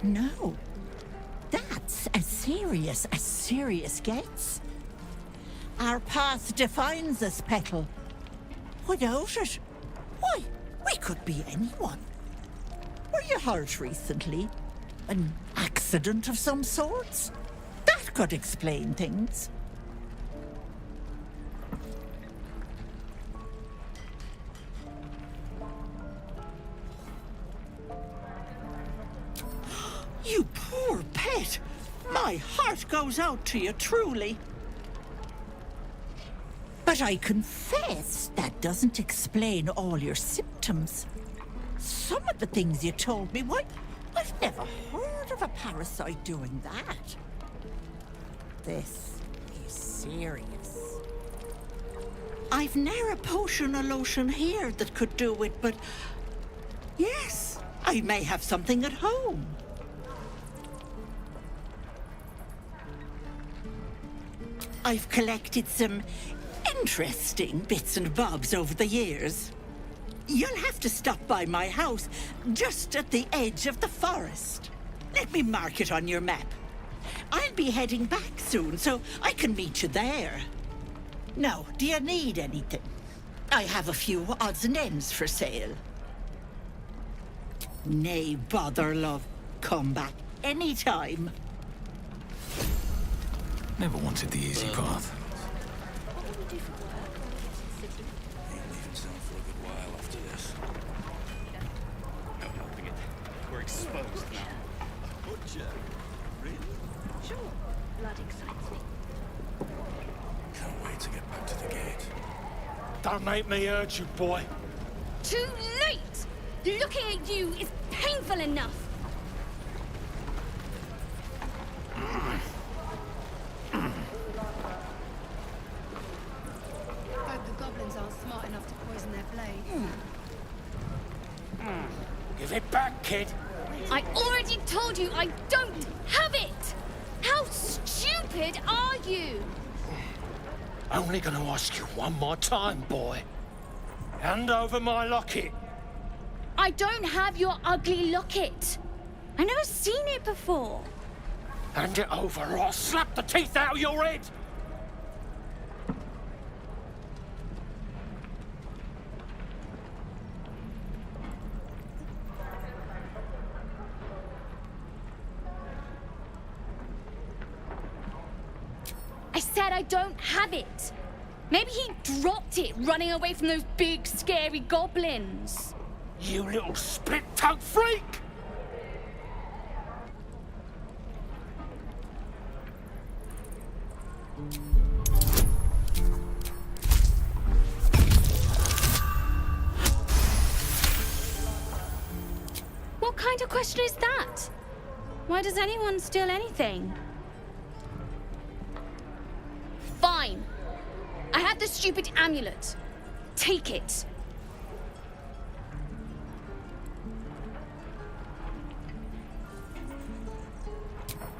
No. That's as serious gets. Our path defines us, Petal. Without it, why, we could be anyone. Were you hurt recently? An accident of some sorts? That could explain things. You poor pet! My heart goes out to you, truly. But I confess that doesn't explain all your symptoms. Some of the things you told me, why, I've never heard of a parasite doing that. This is serious. I've ne'er a potion or lotion here that could do it, but yes, I may have something at home. I've collected some interesting bits and bobs over the years. You'll have to stop by my house, just at the edge of the forest. Let me mark it on your map. I'll be heading back soon, so I can meet you there. Now, do you need anything? I have a few odds and ends for sale. Nay, bother, love. Come back anytime. Never wanted the easy path. We're exposed now. A butcher? Really? Sure. Blood excites me. Can't wait to get back to the gate. Don't make me hurt you, boy. Too late! Looking at you is painful enough. Hope the goblins aren't smart enough to poison their blade. Give it back, kid. I already told you I don't have it! How stupid are you? Only gonna ask you one more time, boy. Hand over my locket. I don't have your ugly locket. I've never seen it before. Hand it over or I'll slap the teeth out of your head. I said I don't have it. Maybe he dropped it running away from those big, scary goblins. You little split-tongued freak! What kind of question is that? Why does anyone steal anything? Fine. I have the stupid amulet. Take it.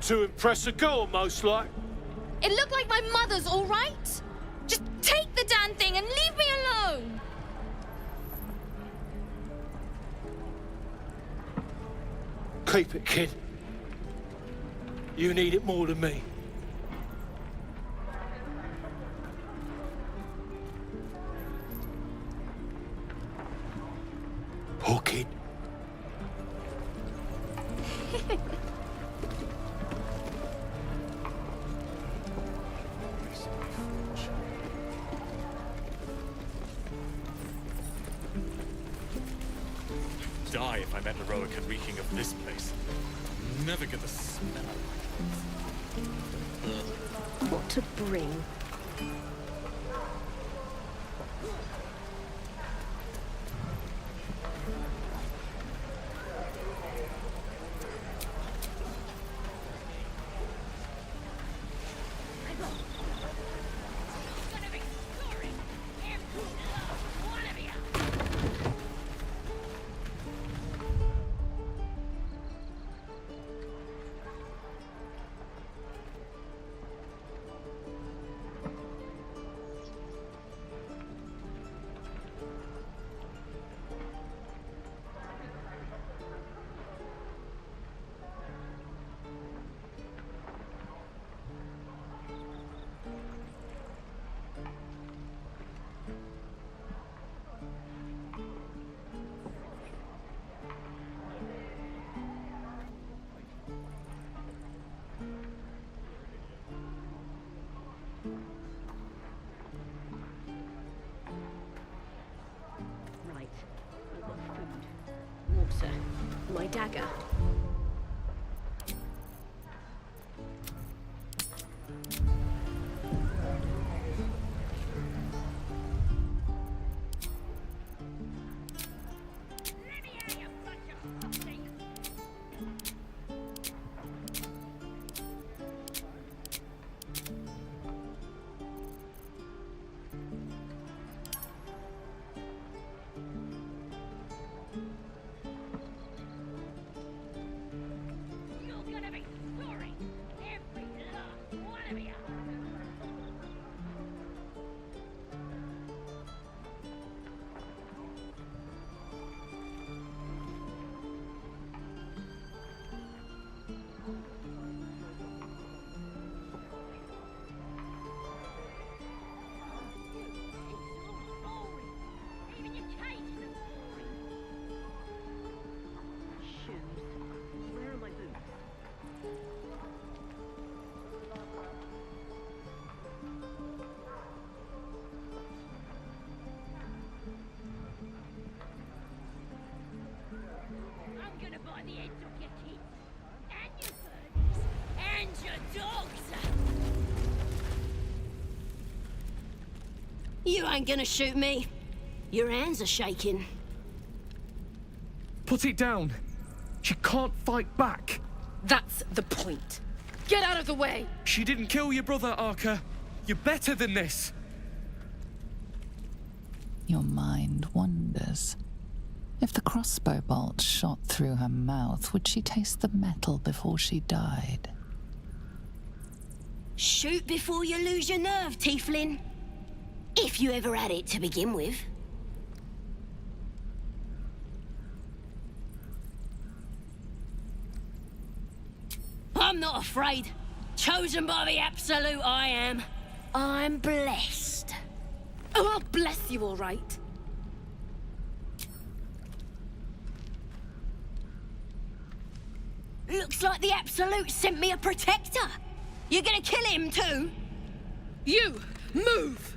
To impress a girl, most like. It looked like my mother's, all right? Just take the damn thing and leave me alone! Keep it, kid. You need it more than me. Hook it. die if I met Eroica reeking of this place. Never get the smell. What to bring? Right. I've got food. Water. My dagger. The heads off your kids, and your birds, and your dogs! You ain't gonna shoot me. Your hands are shaking. Put it down. She can't fight back. That's the point. Get out of the way! She didn't kill your brother, Arca. You're better than this. Your mind wanders. If the crossbow bolt shot through her mouth, would she taste the metal before she died? Shoot before you lose your nerve, Tiefling. If you ever had it to begin with. I'm not afraid. Chosen by the Absolute, I am. I'm blessed. Oh, I'll bless you, all right. Looks like the Absolute sent me a protector. You're gonna kill him too? You, move!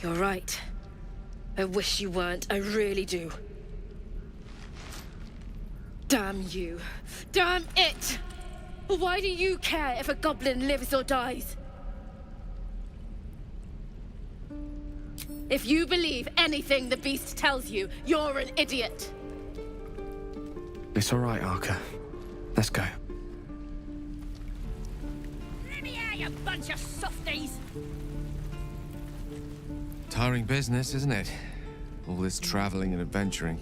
You're right. I wish you weren't, I really do. Damn you. Damn it! Why do you care if a goblin lives or dies? If you believe anything the beast tells you, you're an idiot. It's all right, Arca. Let's go. Let me out, you bunch of softies! Tiring business, isn't it? All this traveling and adventuring.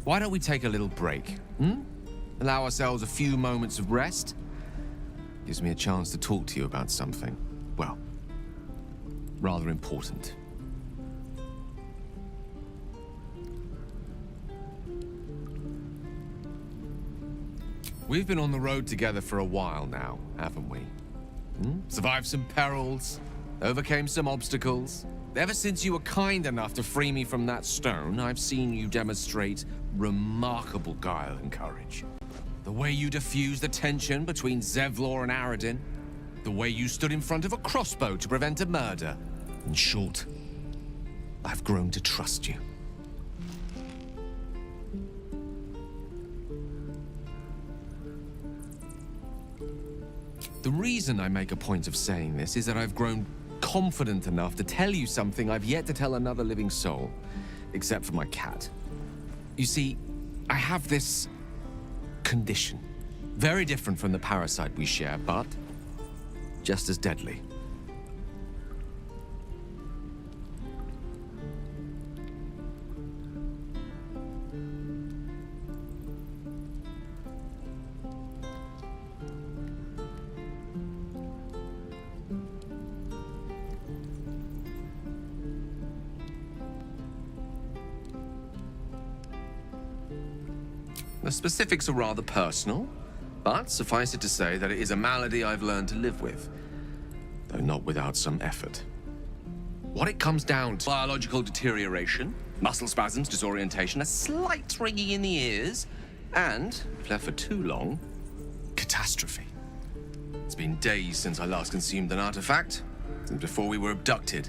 Why don't we take a little break, Allow ourselves a few moments of rest? Gives me a chance to talk to you about something, well, rather important. We've been on the road together for a while now, haven't we? Survived some perils, overcame some obstacles. Ever since you were kind enough to free me from that stone, I've seen you demonstrate remarkable guile and courage. The way you diffused the tension between Zevlor and Aradin. The way you stood in front of a crossbow to prevent a murder. In short, I've grown to trust you. The reason I make a point of saying this is that I've grown confident enough to tell you something I've yet to tell another living soul, except for my cat. You see, I have this condition. Very different from the parasite we share, but just as deadly. The specifics are rather personal, but suffice it to say that it is a malady I've learned to live with, though not without some effort. What it comes down to: biological deterioration, muscle spasms, disorientation, a slight ringing in the ears, and, if left for too long, catastrophe. It's been days since I last consumed an artifact, since before we were abducted.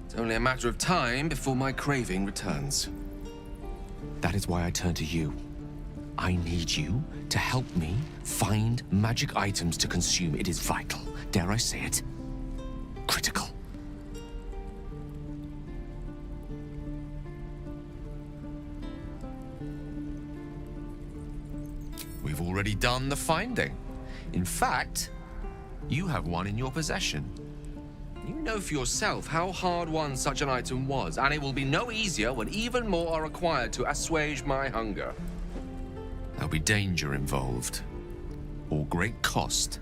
It's only a matter of time before my craving returns. That is why I turn to you. I need you to help me find magic items to consume. It is vital. Dare I say it? Critical. We've already done the finding. In fact, you have one in your possession. You know for yourself how hard won such an item was, and it will be no easier when even more are required to assuage my hunger. There'll be danger involved, or great cost.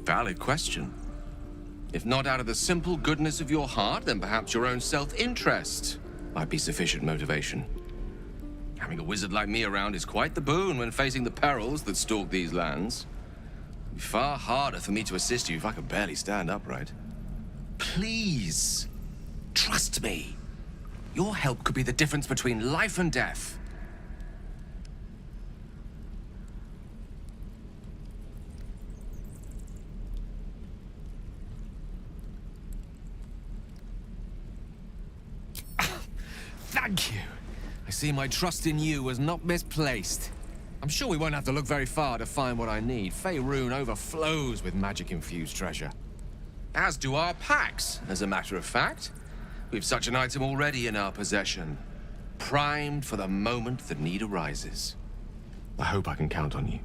Valid question. If not out of the simple goodness of your heart, then perhaps your own self-interest might be sufficient motivation. Having a wizard like me around is quite the boon when facing the perils that stalk these lands. It'd be far harder for me to assist you if I could barely stand upright. Please, trust me. Your help could be the difference between life and death. Thank you. I see my trust in you was not misplaced. I'm sure we won't have to look very far to find what I need. Faerun overflows with magic-infused treasure. As do our packs, as a matter of fact. We've such an item already in our possession. Primed for the moment the need arises. I hope I can count on you.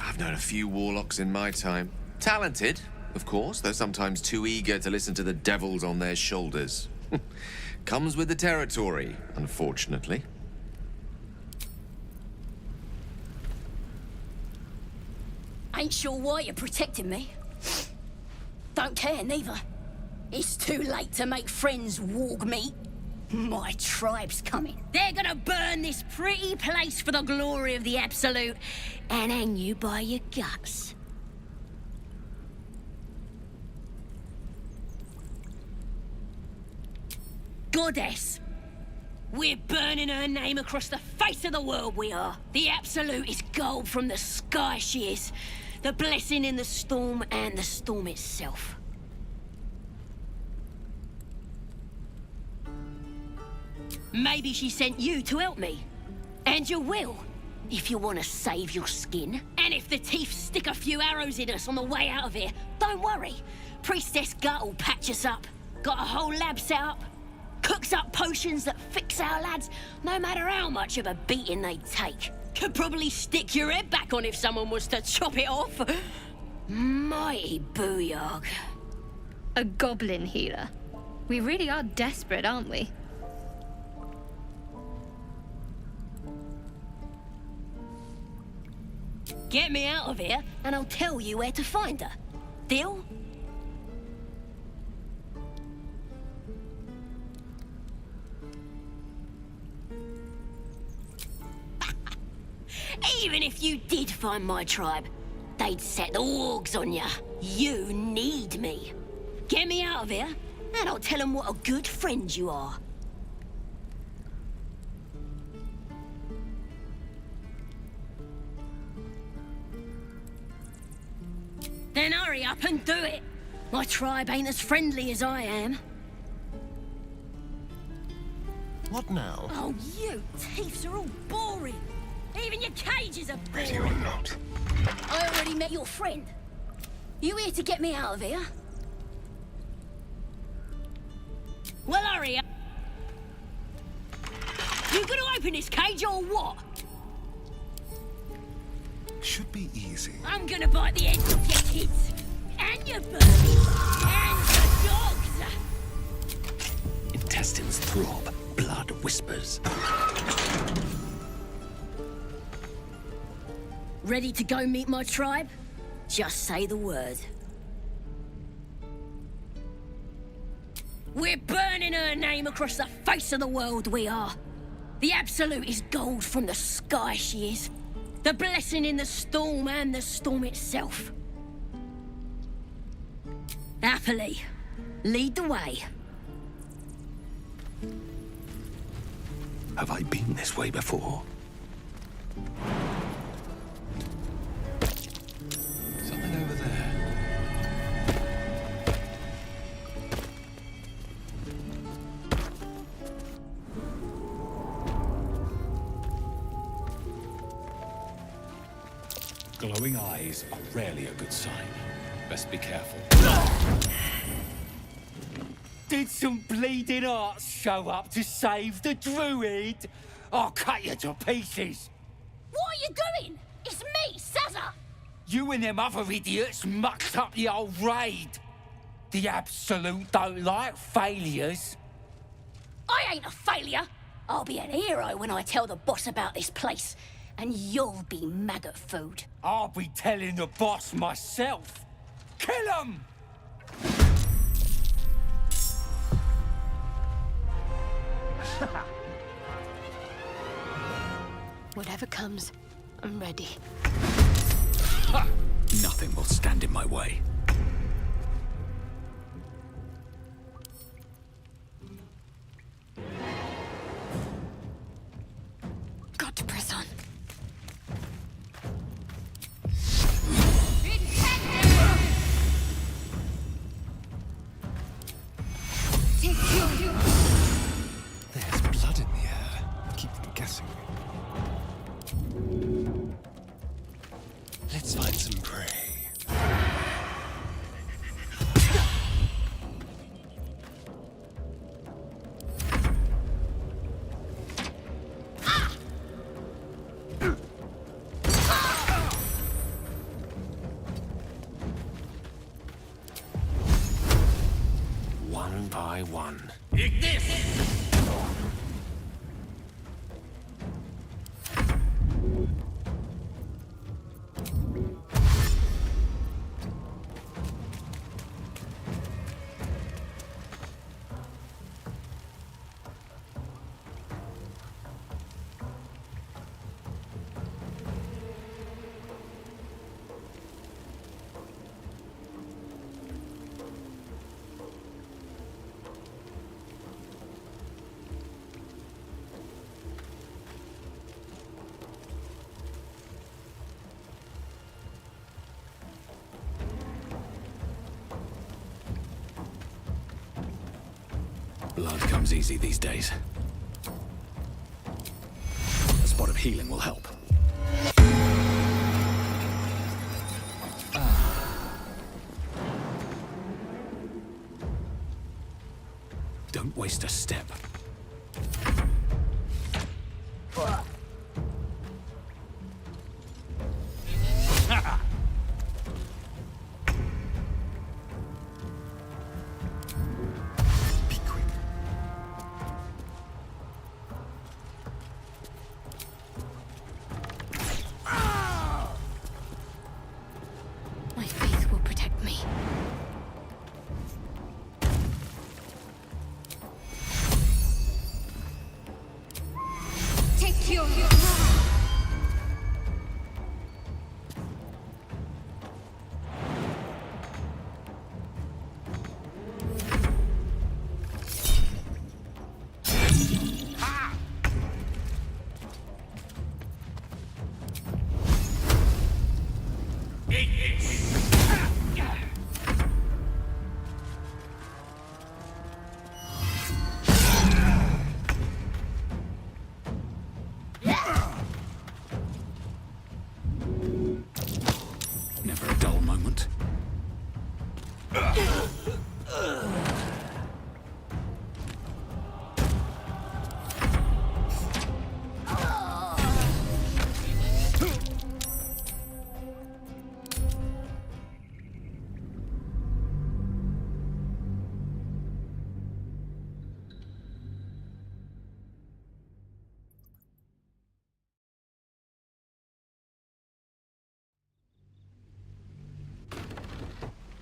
I've known a few warlocks in my time. Talented, of course, though sometimes too eager to listen to the devils on their shoulders. Comes with the territory, unfortunately. Ain't sure why you're protecting me. Don't care, neither. It's too late to make friends, warg meat. My tribe's coming. They're gonna burn this pretty place for the glory of the Absolute and hang you by your guts. Goddess. We're burning her name across the face of the world, we are. The Absolute is gold from the sky, she is. The blessing in the storm and the storm itself. Maybe she sent you to help me. And you will, if you want to save your skin. And if the teeth stick a few arrows in us on the way out of here, don't worry. Priestess Gut will patch us up. Got a whole lab set up. Cooks up potions that fix our lads, no matter how much of a beating they take. Could probably stick your head back on if someone was to chop it off. Mighty booyog. A goblin healer. We really are desperate, aren't we? Get me out of here, and I'll tell you where to find her. Deal? Even if you did find my tribe, they'd set the wargs on ya. You need me. Get me out of here, and I'll tell them what a good friend you are. Then hurry up and do it. My tribe ain't as friendly as I am. What now? Oh, you thieves are all boring. Even your cages are boring. Ready or not? I already met your friend. You here to get me out of here? Well, hurry up. You gonna open this cage or what? Should be easy. I'm gonna bite the heads off your kids. And your birds. And your dogs. Intestines throb, blood whispers. Ready to go meet my tribe? Just say the word. We're burning her name across the face of the world, we are. The absolute is gold from the sky, she is. The blessing in the storm and the storm itself. Happily, lead the way. Have I been this way before? Something over there. Glowing eyes are rarely a good sign. Best be careful. Did some bleeding hearts show up to save the druid? I'll cut you to pieces. What are you doing? It's me, Sazza! You and them other idiots mucked up the old raid. The Absolute don't like failures. I ain't a failure. I'll be an hero when I tell the boss about this place. And you'll be maggot food. I'll be telling the boss myself. Kill him! Whatever comes, I'm ready. Nothing will stand in my way. Got to press on. There's blood in the air. Keep them guessing. Let's find some prey. One by one. Blood comes easy these days. A spot of healing will help. Don't waste a step. My faith will protect me. Take your...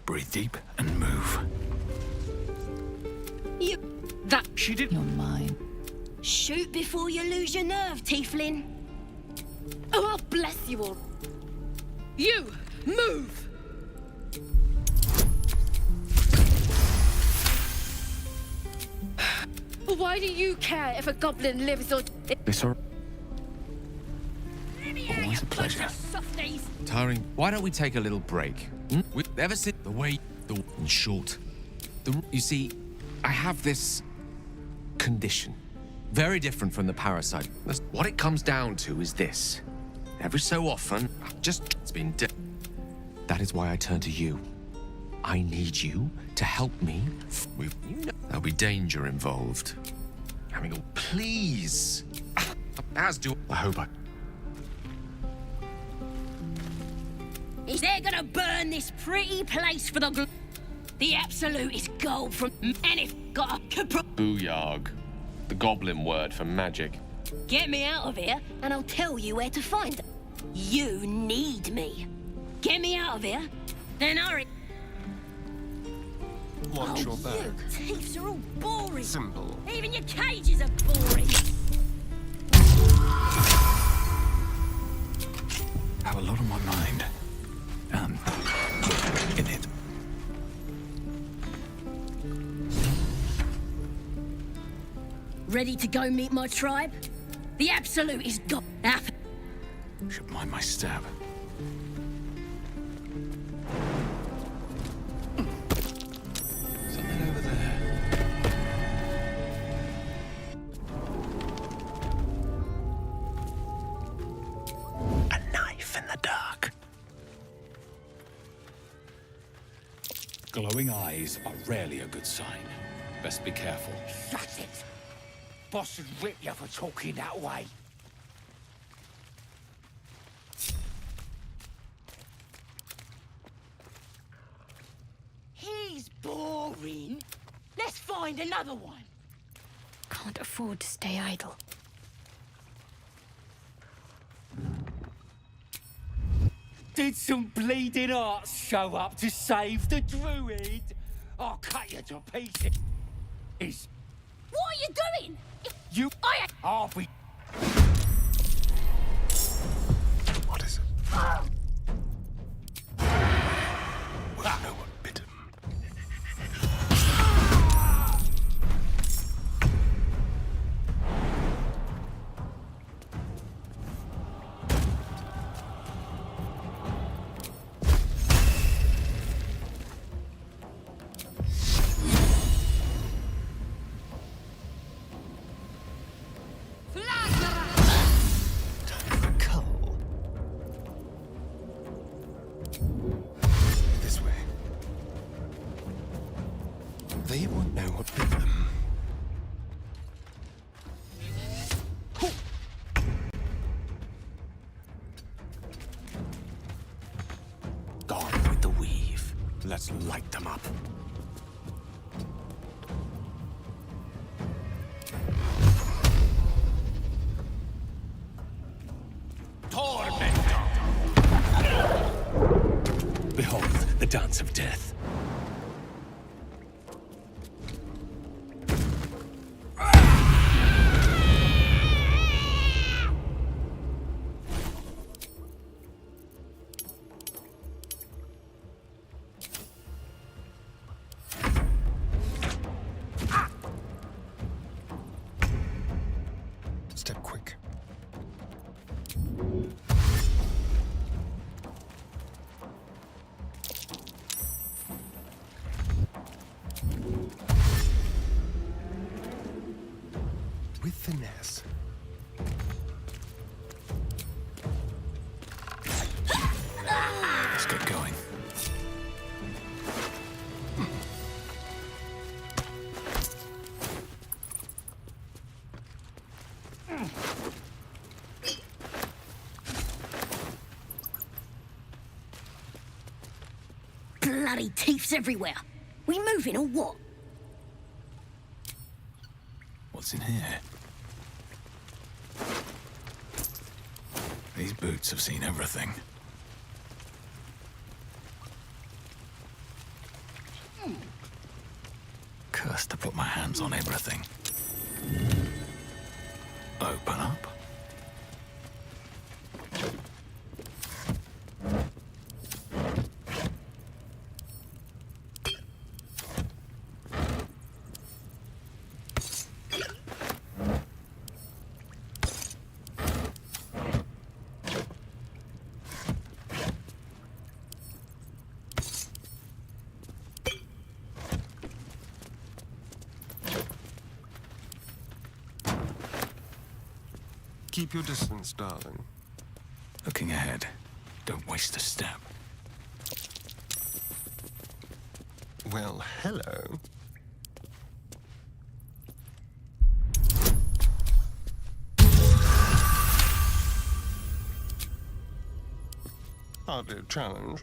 Breathe deep and move. That she did. You're mine. Shoot before you lose your nerve, Tiefling. Oh, bless you all. You, move! Why do you care if a goblin lives or... It's all Always a pleasure. Softies. Tiring. Why don't we take a little break? We've ever seen the way in short. You see, I have this condition. Very different from the parasite. What it comes down to is this. Every so often, it's been dead. That is why I turn to you. I need you to help me. There'll be danger involved. I mean, please. As do I hope I... Is they're gonna burn this pretty place for the absolute is gold from... And if got a... Booyarg. The goblin word for magic. Get me out of here, and I'll tell you where to find them. You need me. Get me out of here, then hurry. Watch your back. You thieves are all boring. Simple. Even your cages are boring. Have a lot on my mind. And in it. Ready to go meet my tribe? The absolute is gone. Should mind my stab. Something over there. A knife in the dark. Glowing eyes are rarely a good sign. Best be careful. Shut it! Boss would rip you for talking that way. He's boring. Let's find another one. Can't afford to stay idle. Did some bleeding arts show up to save the druid? I'll cut you to pieces. What are you doing? I'll be... What is it? Well, no one bit him. This way. They won't know what bit them. Gone with the weave. Let's light them up. Behold, the dance of death. Step quick. With finesse. Let's get going. bloody teeths everywhere. We moving or what? What's in here? These boots have seen everything. Cursed to put my hands on everything. Open up. Keep your distance, darling. Looking ahead. Don't waste a step. Well, hello. Hardly a challenge.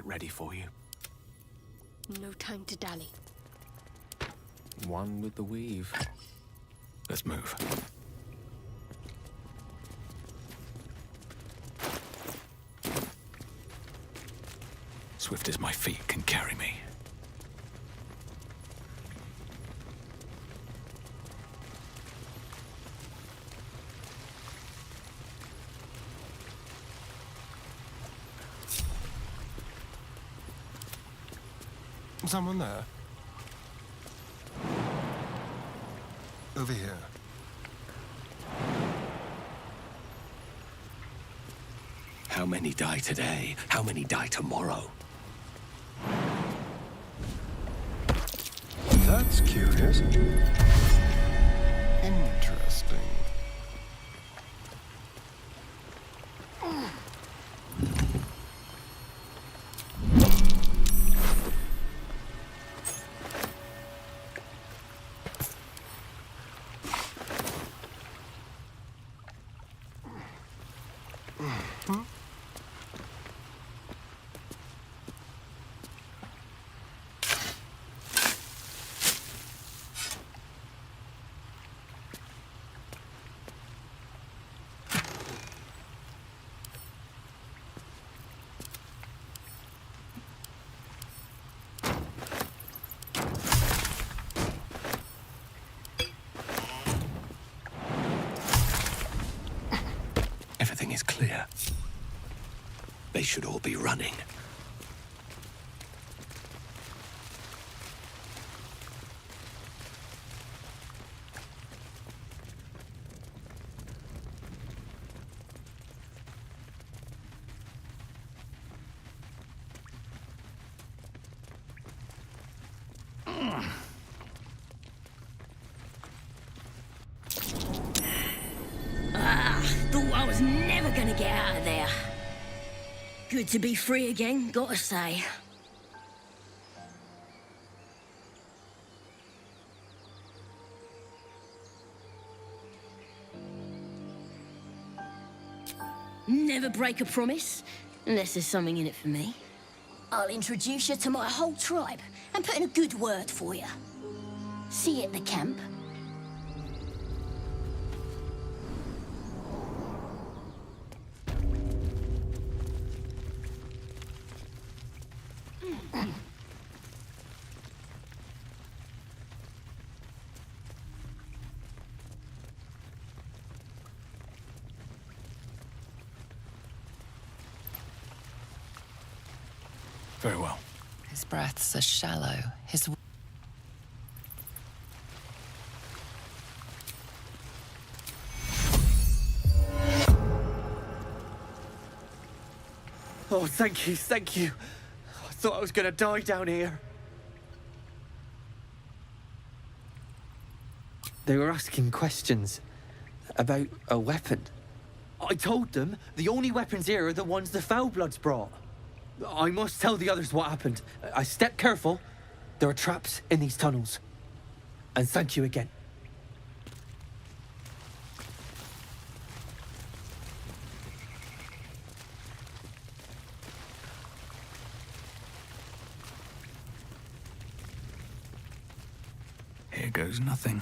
Ready for you. No time to dally. One with the weave. Let's move. Swift as my feet can carry me. Someone there? Over here. How many die today? How many die tomorrow? That's curious. Interesting. Everything is clear. They should all be running. Thought I was never gonna get out of there. Good to be free again, gotta say. Never break a promise, unless there's something in it for me. I'll introduce you to my whole tribe and put in a good word for you. See you at the camp. Very well. His breaths are shallow. His Oh, thank you, thank you. I thought I was gonna die down here. They were asking questions about a weapon. I told them the only weapons here are the ones the Foulbloods brought. I must tell the others what happened. I step careful. There are traps in these tunnels. And thank you again. Here goes nothing.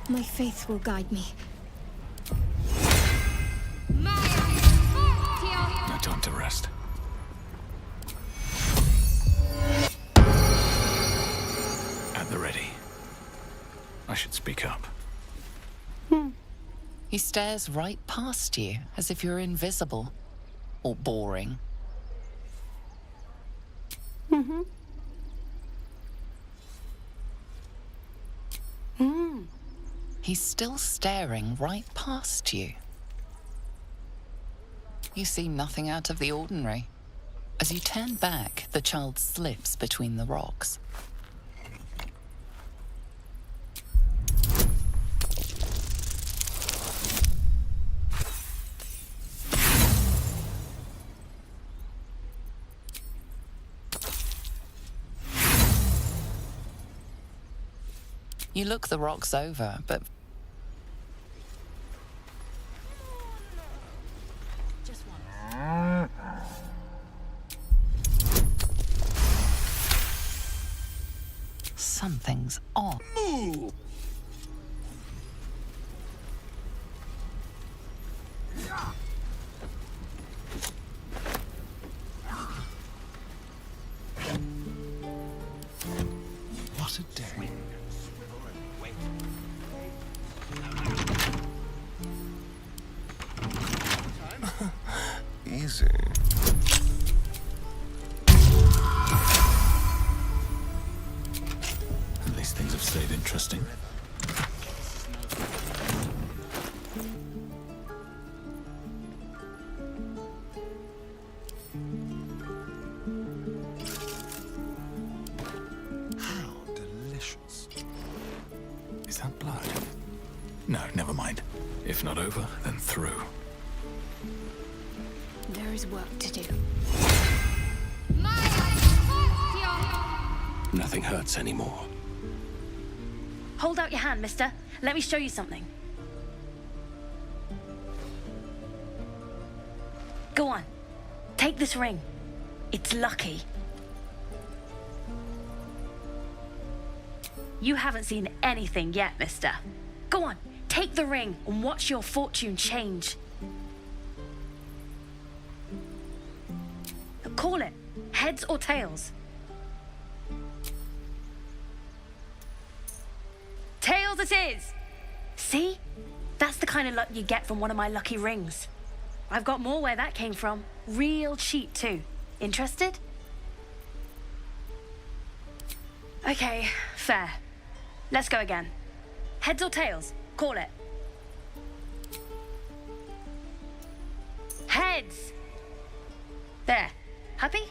My faith will guide me. No time to rest. At the ready. I should speak up. He stares right past you, as if you're invisible. Or boring. Mm-hmm. He's still staring right past you. You see nothing out of the ordinary. As you turn back, the child slips between the rocks. You look the rocks over, but something's off. Move! What a day. Easy. At least things have stayed interesting. How delicious. Is that blood? No, never mind. If not over, then through. There is work to do. Nothing hurts anymore. Hold out your hand, mister. Let me show you something. Go on. Take this ring. It's lucky. You haven't seen anything yet, mister. Go on. Take the ring and watch your fortune change. Call it. Heads or tails? Tails it is! See? That's the kind of luck you get from one of my lucky rings. I've got more where that came from. Real cheap, too. Interested? Okay, fair. Let's go again. Heads or tails? Call it. Heads! There. Happy?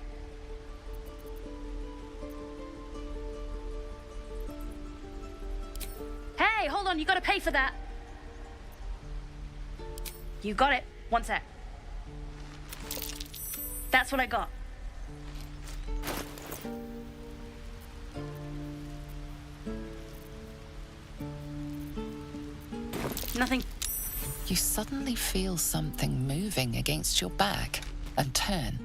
Hey, hold on, you gotta pay for that. You got it. One sec. That's what I got. Nothing. You suddenly feel something moving against your back and turn.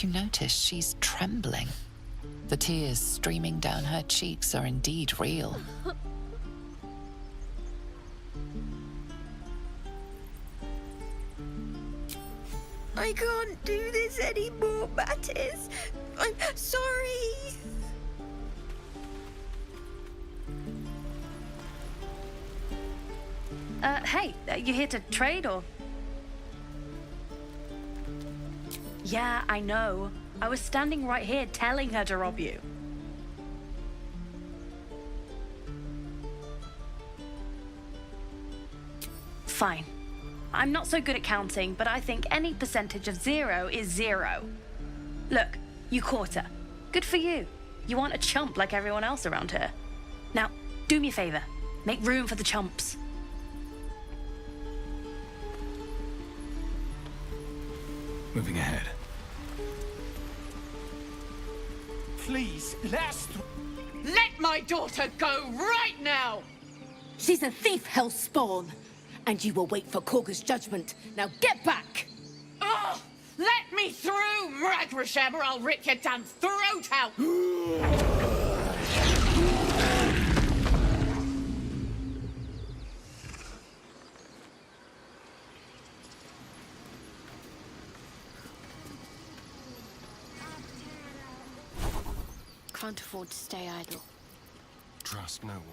you notice she's trembling? The tears streaming down her cheeks are indeed real. I can't do this anymore, Mattis. I'm sorry. Hey, you here to trade or? Yeah, I know. I was standing right here telling her to rob you. Fine. I'm not so good at counting, but I think any percentage of 0 is 0. Look, you caught her. Good for you. You aren't a chump like everyone else around here. Now, do me a favor. Make room for the chumps. Moving ahead. Please, let my daughter go right now! She's a thief, hellspawn. And you will wait for Korga's judgment. Now get back! Oh, let me through, Mragrashem, or I'll rip your damn throat out! Can't afford to stay idle. Trust no one.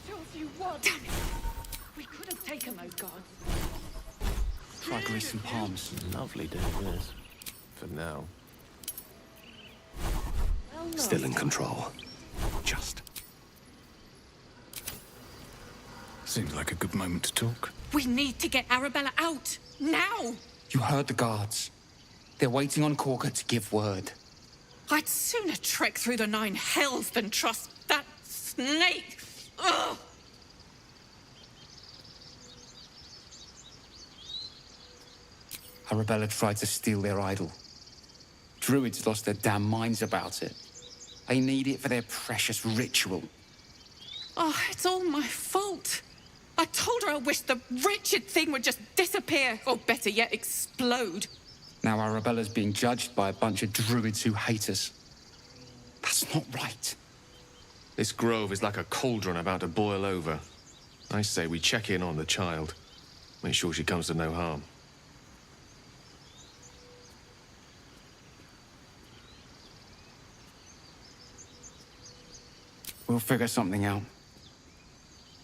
Sure you want. Damn it! We could have taken those guards. Try greasing palms. Lovely day, this. For now. Still in control. Just. Seems like a good moment to talk. We need to get Arabella out. Now! You heard the guards. They're waiting on Korga to give word. I'd sooner trek through the 9 hells than trust that snake. Ugh! Arabella tried to steal their idol. Druids lost their damn minds about it. They need it for their precious ritual. Oh, it's all my fault. I told her I wished the wretched thing would just disappear, or better yet, explode. Now Arabella's being judged by a bunch of druids who hate us. That's not right. This grove is like a cauldron about to boil over. I say we check in on the child. Make sure she comes to no harm. We'll figure something out.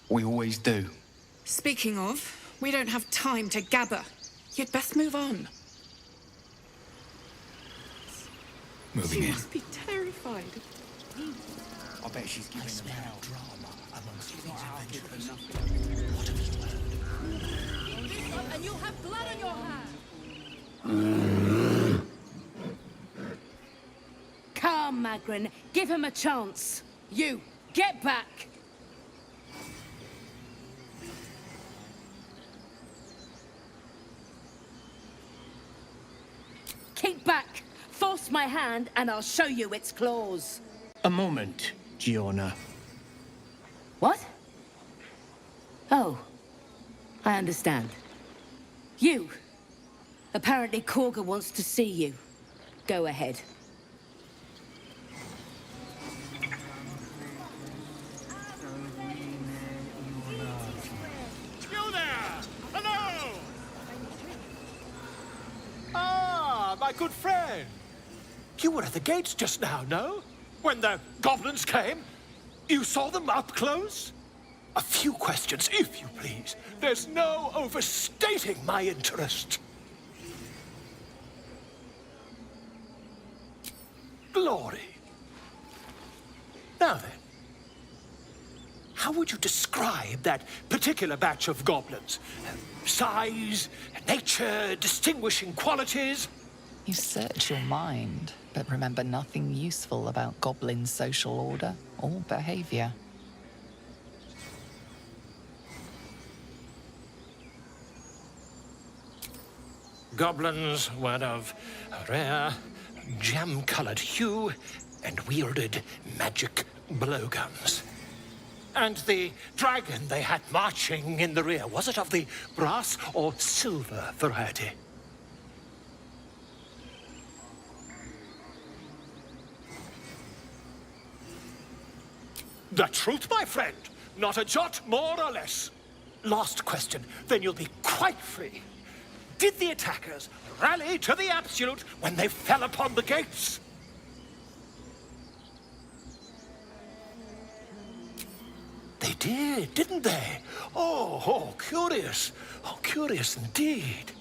We always do. Speaking of, we don't have time to gabber. You'd best move on. Moving She in. must be terrified. I bet she's giving them hell. And you'll have blood on your hands. Come, Magrin. Give him a chance. You, get back. Keep back. Force my hand and I'll show you its claws. A moment, Giona. What? Oh, I understand. You. Apparently Korga wants to see you. Go ahead. You there! Hello! Ah, my good friend. You were at the gates just now, no? When the goblins came? You saw them up close? A few questions, if you please. There's no overstating my interest. Glory. Now then, how would you describe that particular batch of goblins? Size, nature, distinguishing qualities? You search your mind, but remember nothing useful about goblin social order or behavior. Goblins were of a rare, jam-colored hue and wielded magic blowguns. And the dragon they had marching in the rear, was it of the brass or silver variety? The truth, my friend. Not a jot more or less. Last question, then you'll be quite free. Did the attackers rally to the absolute when they fell upon the gates? They did, didn't they? Oh, curious. Oh, curious indeed.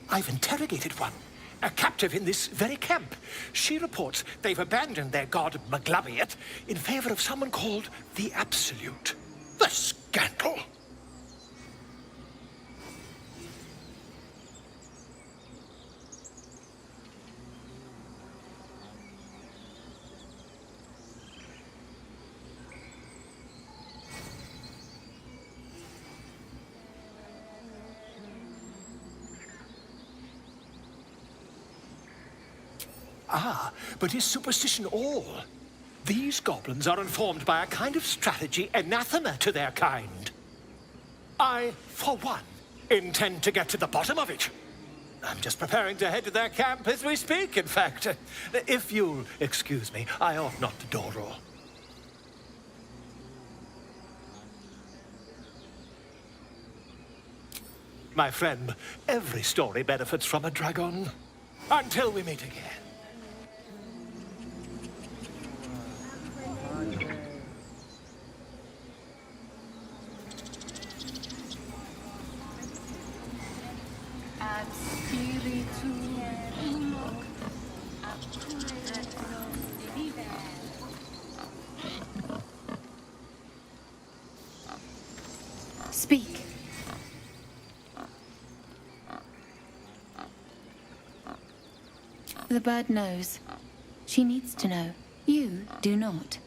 I've interrogated one, a captive in this very camp. She reports they've abandoned their god Maglabiet in favor of someone called the Absolute. The scandal! Ah, but is superstition all? These goblins are informed by a kind of strategy anathema to their kind. I, for one, intend to get to the bottom of it. I'm just preparing to head to their camp as we speak, in fact. If you'll excuse me, I ought not to dawdle. My friend, every story benefits from a dragon. Until we meet again. Speak. The bird knows. She needs to know. You do not.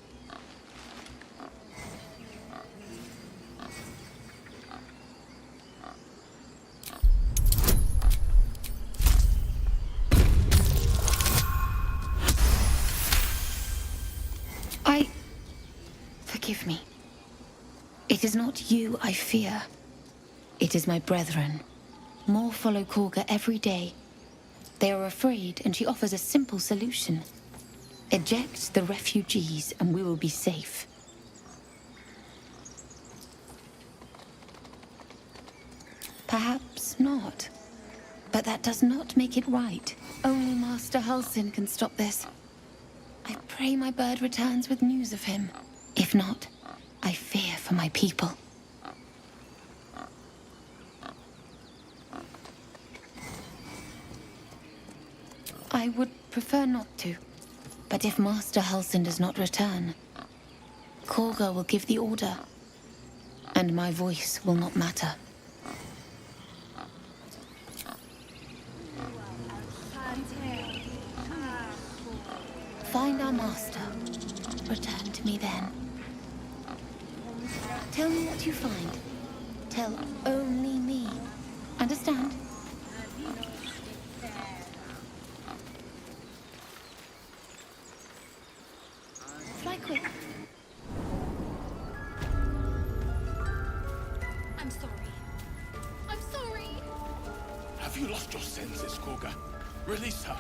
Forgive me. It is not you I fear. It is my brethren. More follow Korga every day. They are afraid, and she offers a simple solution. Eject the refugees, and we will be safe. Perhaps not. But that does not make it right. Only Master Halsin can stop this. I pray my bird returns with news of him. If not, I fear for my people. I would prefer not to. But if Master Halsin does not return, Korga will give the order, and my voice will not matter. Find our master. Return to me then. Tell me what you find. Tell only me. Understand? Fly quick. I'm sorry. I'm sorry. Have you lost your senses, Korga? Release her.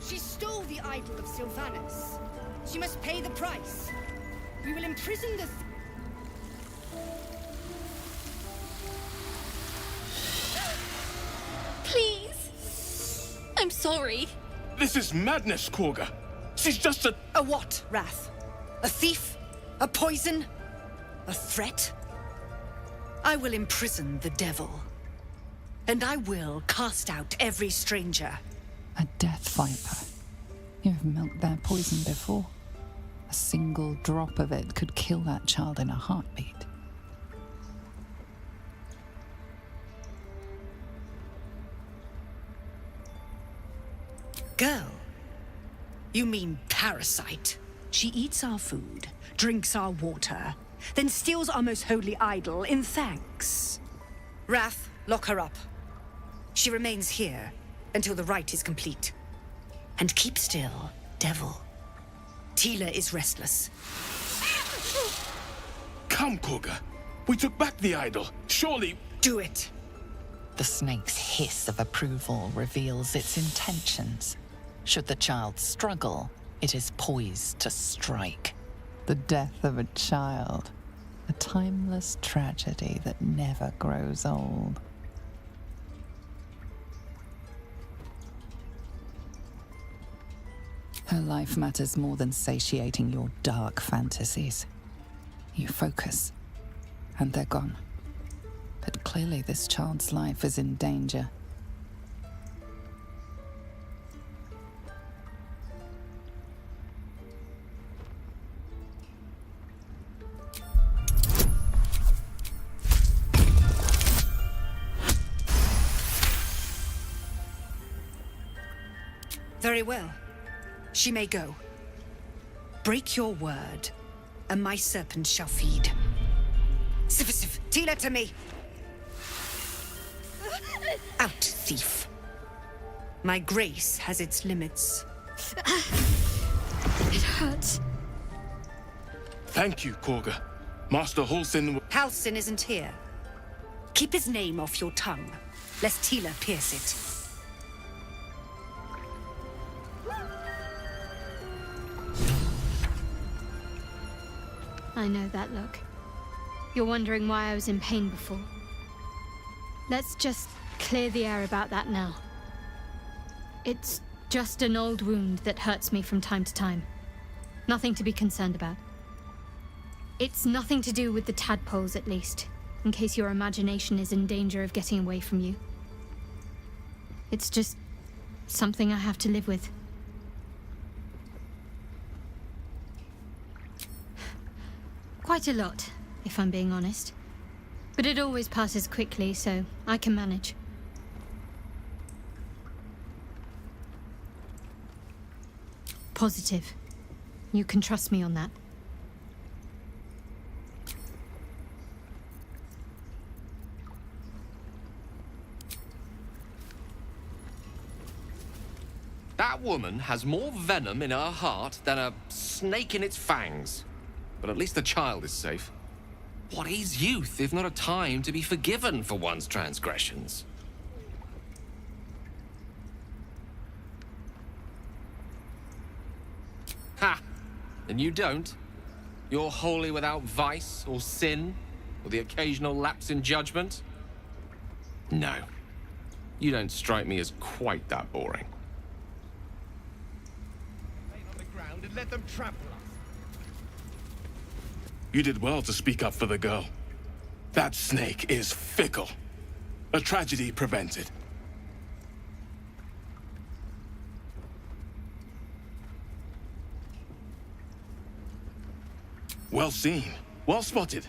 She stole the idol of Sylvanus. She must pay the price. We will imprison the... Please. I'm sorry. This is madness, Korga. She's just a... A what, Wrath? A thief? A poison? A threat? I will imprison the devil. And I will cast out every stranger. A death viper. You've milked their poison before. A single drop of it could kill that child in a heartbeat. Girl? You mean parasite? She eats our food, drinks our water, then steals our most holy idol in thanks. Wrath, lock her up. She remains here until the rite is complete. And keep still, devil. Tila is restless. Come, Korga. We took back the idol. Surely... Do it. The snake's hiss of approval reveals its intentions. Should the child struggle, it is poised to strike. The death of a child. A timeless tragedy that never grows old. Her life matters more than satiating your dark fantasies. You focus, and they're gone. But clearly this child's life is in danger. Very well. She may go. Break your word, and my serpent shall feed. Sif, Tila to me! Out, thief. My grace has its limits. It hurts. Thank you, Korga. Master Halsin... Halsin isn't here. Keep his name off your tongue, lest Tila pierce it. I know that look. You're wondering why I was in pain before. Let's just clear the air about that now. It's just an old wound that hurts me from time to time. Nothing to be concerned about. It's nothing to do with the tadpoles, at least, in case your imagination is in danger of getting away from you. It's just something I have to live with. Quite a lot, if I'm being honest. But it always passes quickly, so I can manage. Positive. You can trust me on that. That woman has more venom in her heart than a snake in its fangs. But at least the child is safe. What is youth if not a time to be forgiven for one's transgressions? Ha! And you don't? You're wholly without vice or sin, or the occasional lapse in judgment? No. You don't strike me as quite that boring. On the ground and let them trample us. You did well to speak up for the girl. That snake is fickle. A tragedy prevented. Well seen. Well spotted.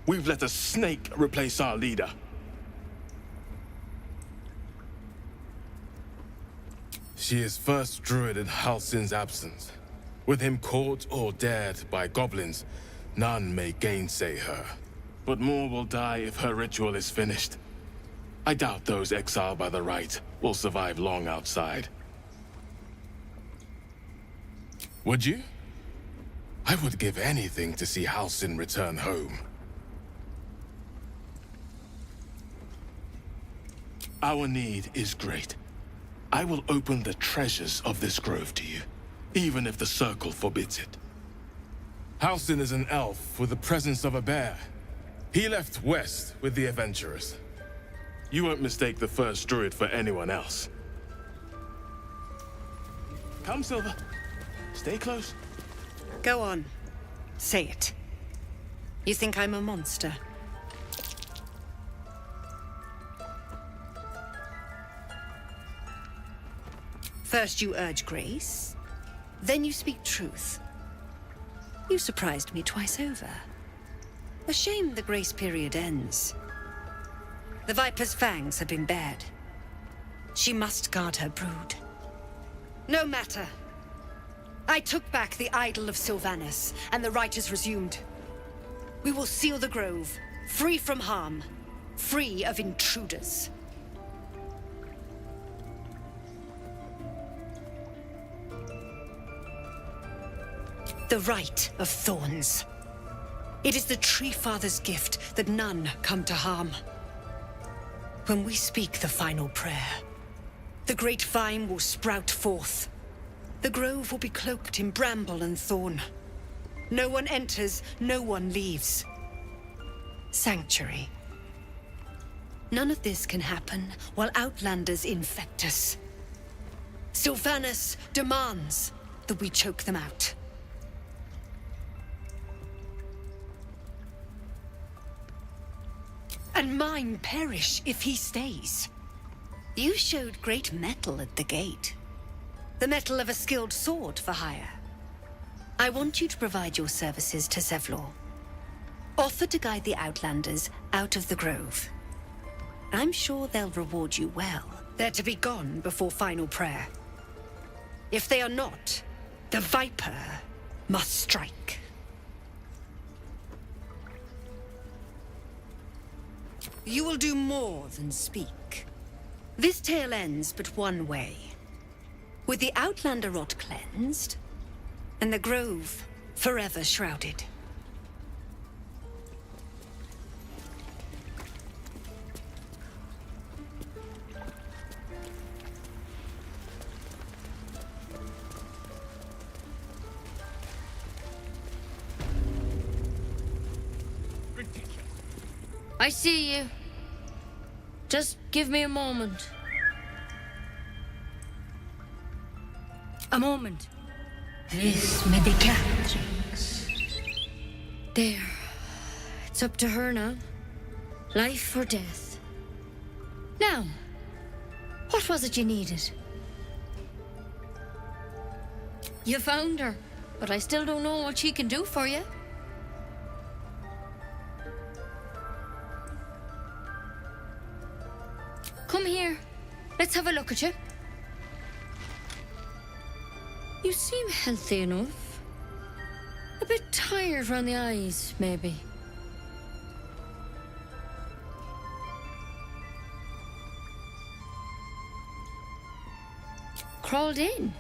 We've let a snake replace our leader. She is first druid in Halsin's absence. With him caught or dared by goblins, none may gainsay her. But more will die if her ritual is finished. I doubt those exiled by the right will survive long outside. Would you? I would give anything to see Halsin return home. Our need is great. I will open the treasures of this grove to you, even if the Circle forbids it. Halsin is an elf with the presence of a bear. He left west with the adventurers. You won't mistake the first druid for anyone else. Come, Silver. Stay close. Go on. Say it. You think I'm a monster? First you urge grace, then you speak truth. You surprised me twice over. A shame the grace period ends. The Viper's fangs have been bared. She must guard her brood. No matter. I took back the idol of Sylvanus, and the right is resumed. We will seal the grove, free from harm, free of intruders. The right of thorns. It is the Tree Father's gift that none come to harm. When we speak the final prayer, the great vine will sprout forth. The grove will be cloaked in bramble and thorn. No one enters, no one leaves. Sanctuary. None of this can happen while Outlanders infect us. Sylvanus demands that we choke them out. And mine perish if he stays. You showed great mettle at the gate. The mettle of a skilled sword for hire. I want you to provide your services to Zevlor. Offer to guide the Outlanders out of the grove. I'm sure they'll reward you well. They're to be gone before final prayer. If they are not, the Viper must strike. You will do more than speak. This tale ends but one way. With the Outlander rot cleansed, and the grove forever shrouded. I see you. Just give me a moment. A moment. This medicatrix. There. It's up to her now. Life or death. Now, what was it you needed? You found her, but I still don't know what she can do for you. Come here. Let's have a look at you. You seem healthy enough. A bit tired around the eyes, maybe. Crawled in?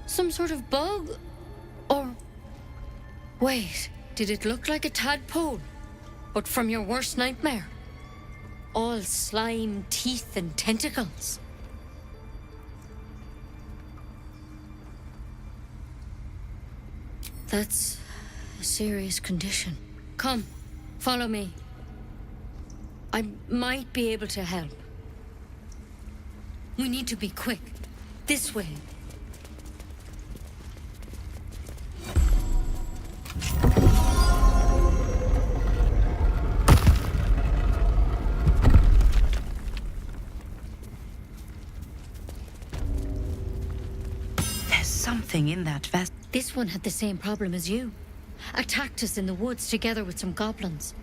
Some sort of bug? Or... Wait, did it look like a tadpole? But from your worst nightmare? All slime, teeth, and tentacles. That's a serious condition. Come, follow me. I might be able to help. We need to be quick. This way. Something in that vest. This one had the same problem as you. Attacked us in the woods together with some goblins.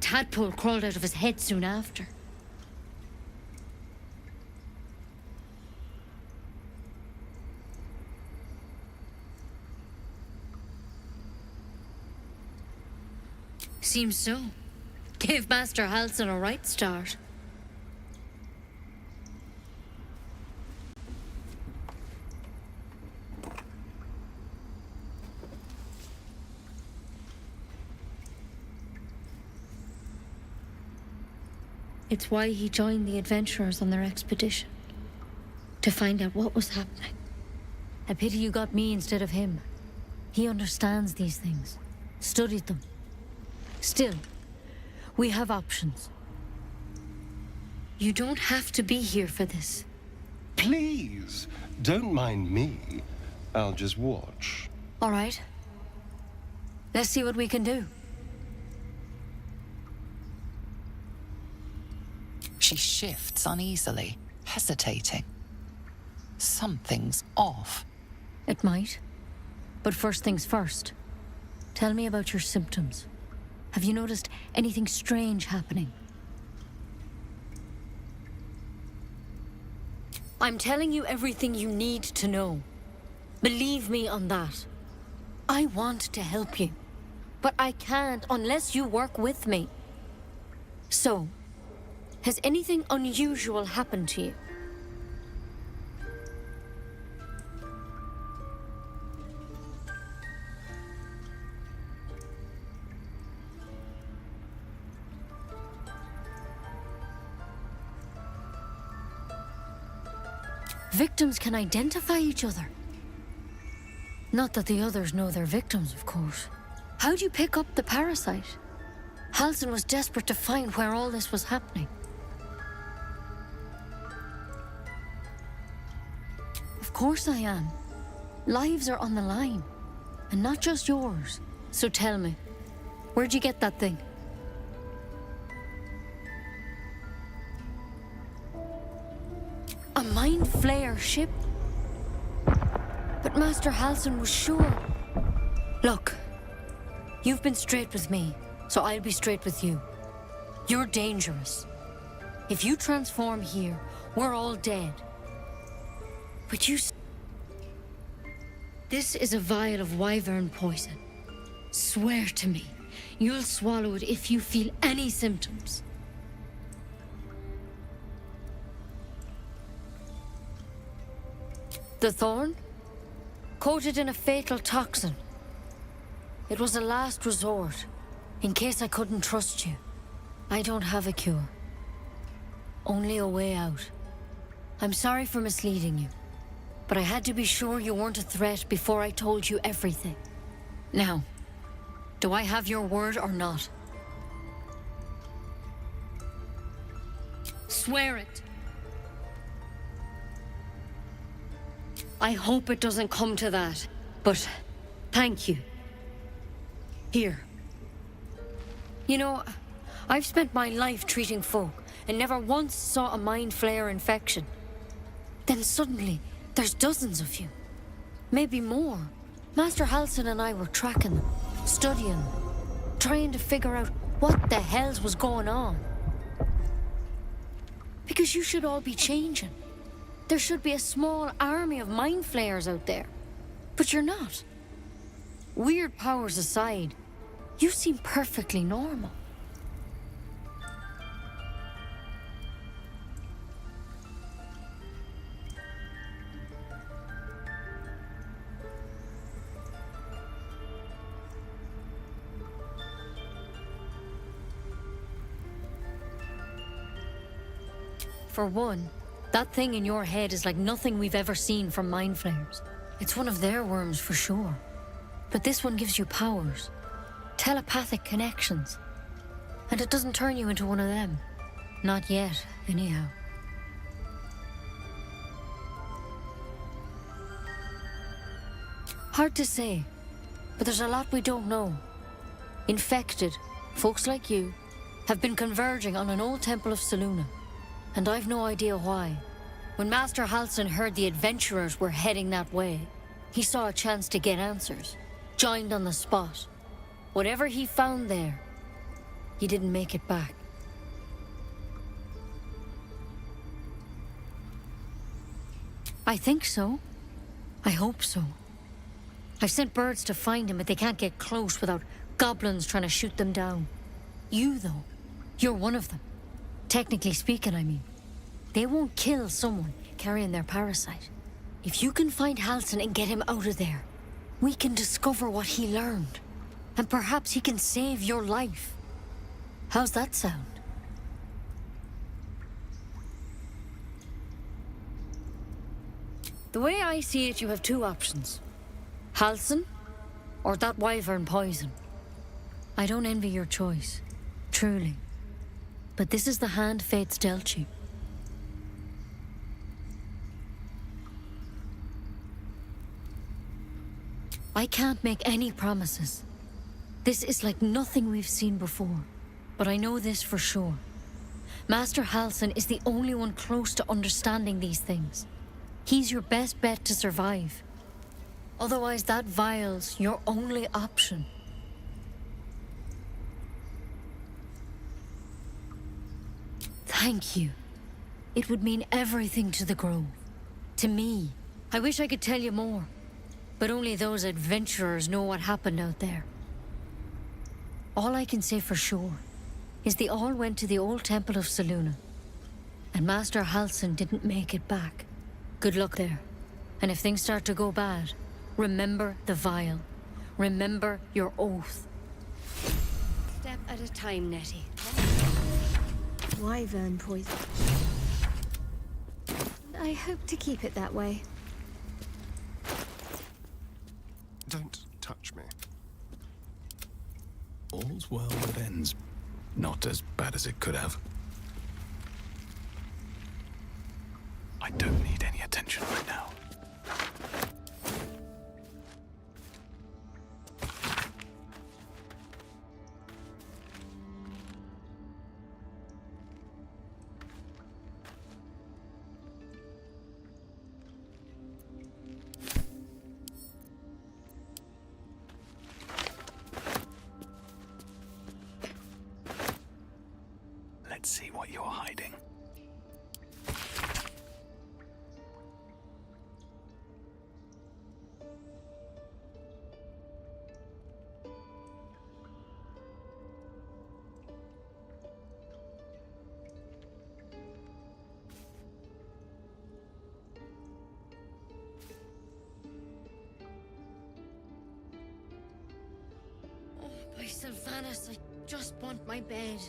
Tadpole crawled out of his head soon after. Seems so. Gave Master Halson a right start. It's why he joined the adventurers on their expedition. To find out what was happening. A pity you got me instead of him. He understands these things. Studied them. Still, we have options. You don't have to be here for this. Please, don't mind me. I'll just watch. All right. Let's see what we can do. She shifts uneasily, hesitating. Something's off. It might. But first things first. Tell me about your symptoms. Have you noticed anything strange happening? I'm telling you everything you need to know. Believe me on that. I want to help you, but I can't unless you work with me. So, has anything unusual happened to you? Victims can identify each other. Not that the others know they're victims, of course. How'd you pick up the parasite? Halsin was desperate to find where all this was happening. Of course I am. Lives are on the line. And not just yours. So tell me, where'd you get that thing? A mind flayer ship? But Master Halsin was sure. Look, you've been straight with me, so I'll be straight with you. You're dangerous. If you transform here, we're all dead. But you... This is a vial of wyvern poison. Swear to me, you'll swallow it if you feel any symptoms. The thorn? Coated in a fatal toxin. It was a last resort, in case I couldn't trust you. I don't have a cure. Only a way out. I'm sorry for misleading you, but I had to be sure you weren't a threat before I told you everything. Now, do I have your word or not? Swear it. I hope it doesn't come to that, but thank you. Here. You know, I've spent my life treating folk and never once saw a mind flayer infection. Then suddenly, there's dozens of you. Maybe more. Master Halsin and I were tracking them, studying them, trying to figure out what the hells was going on. Because you should all be changing. There should be a small army of mind flayers out there. But you're not. Weird powers aside, you seem perfectly normal. For one, that thing in your head is like nothing we've ever seen from mind flayers. It's one of their worms for sure. But this one gives you powers. Telepathic connections. And it doesn't turn you into one of them. Not yet, anyhow. Hard to say, but there's a lot we don't know. Infected, folks like you, have been converging on an old temple of Selûne. And I've no idea why. When Master Halsin heard the adventurers were heading that way, he saw a chance to get answers. Joined on the spot. Whatever he found there, he didn't make it back. I think so. I hope so. I've sent birds to find him, but they can't get close without goblins trying to shoot them down. You, though, you're one of them. Technically speaking, I mean. They won't kill someone carrying their parasite. If you can find Halsin and get him out of there, we can discover what he learned. And perhaps he can save your life. How's that sound? The way I see it, you have two options. Halsin, or that wyvern poison. I don't envy your choice, truly. But this is the hand fate's dealt you. I can't make any promises. This is like nothing we've seen before. But I know this for sure. Master Halsin is the only one close to understanding these things. He's your best bet to survive. Otherwise, that vial's your only option. Thank you. It would mean everything to the Grove. To me. I wish I could tell you more. But only those adventurers know what happened out there. All I can say for sure is they all went to the old temple of Selûne. And Master Halsin didn't make it back. Good luck there. And if things start to go bad, remember the vial. Remember your oath. Step at a time, Nettie. Wyvern poison. I hope to keep it that way. Don't touch me. All's well that ends. Not as bad as it could have. I don't need any attention right now. Let's see what you're hiding. Oh, by Sylvanas, I just want my bed.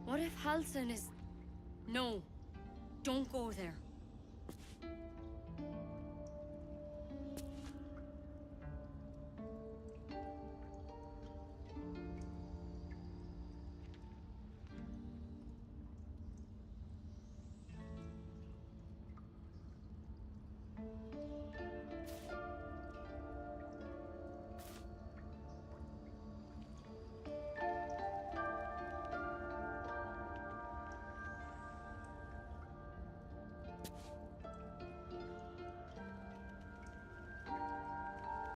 What if Halsin is... No, don't go there.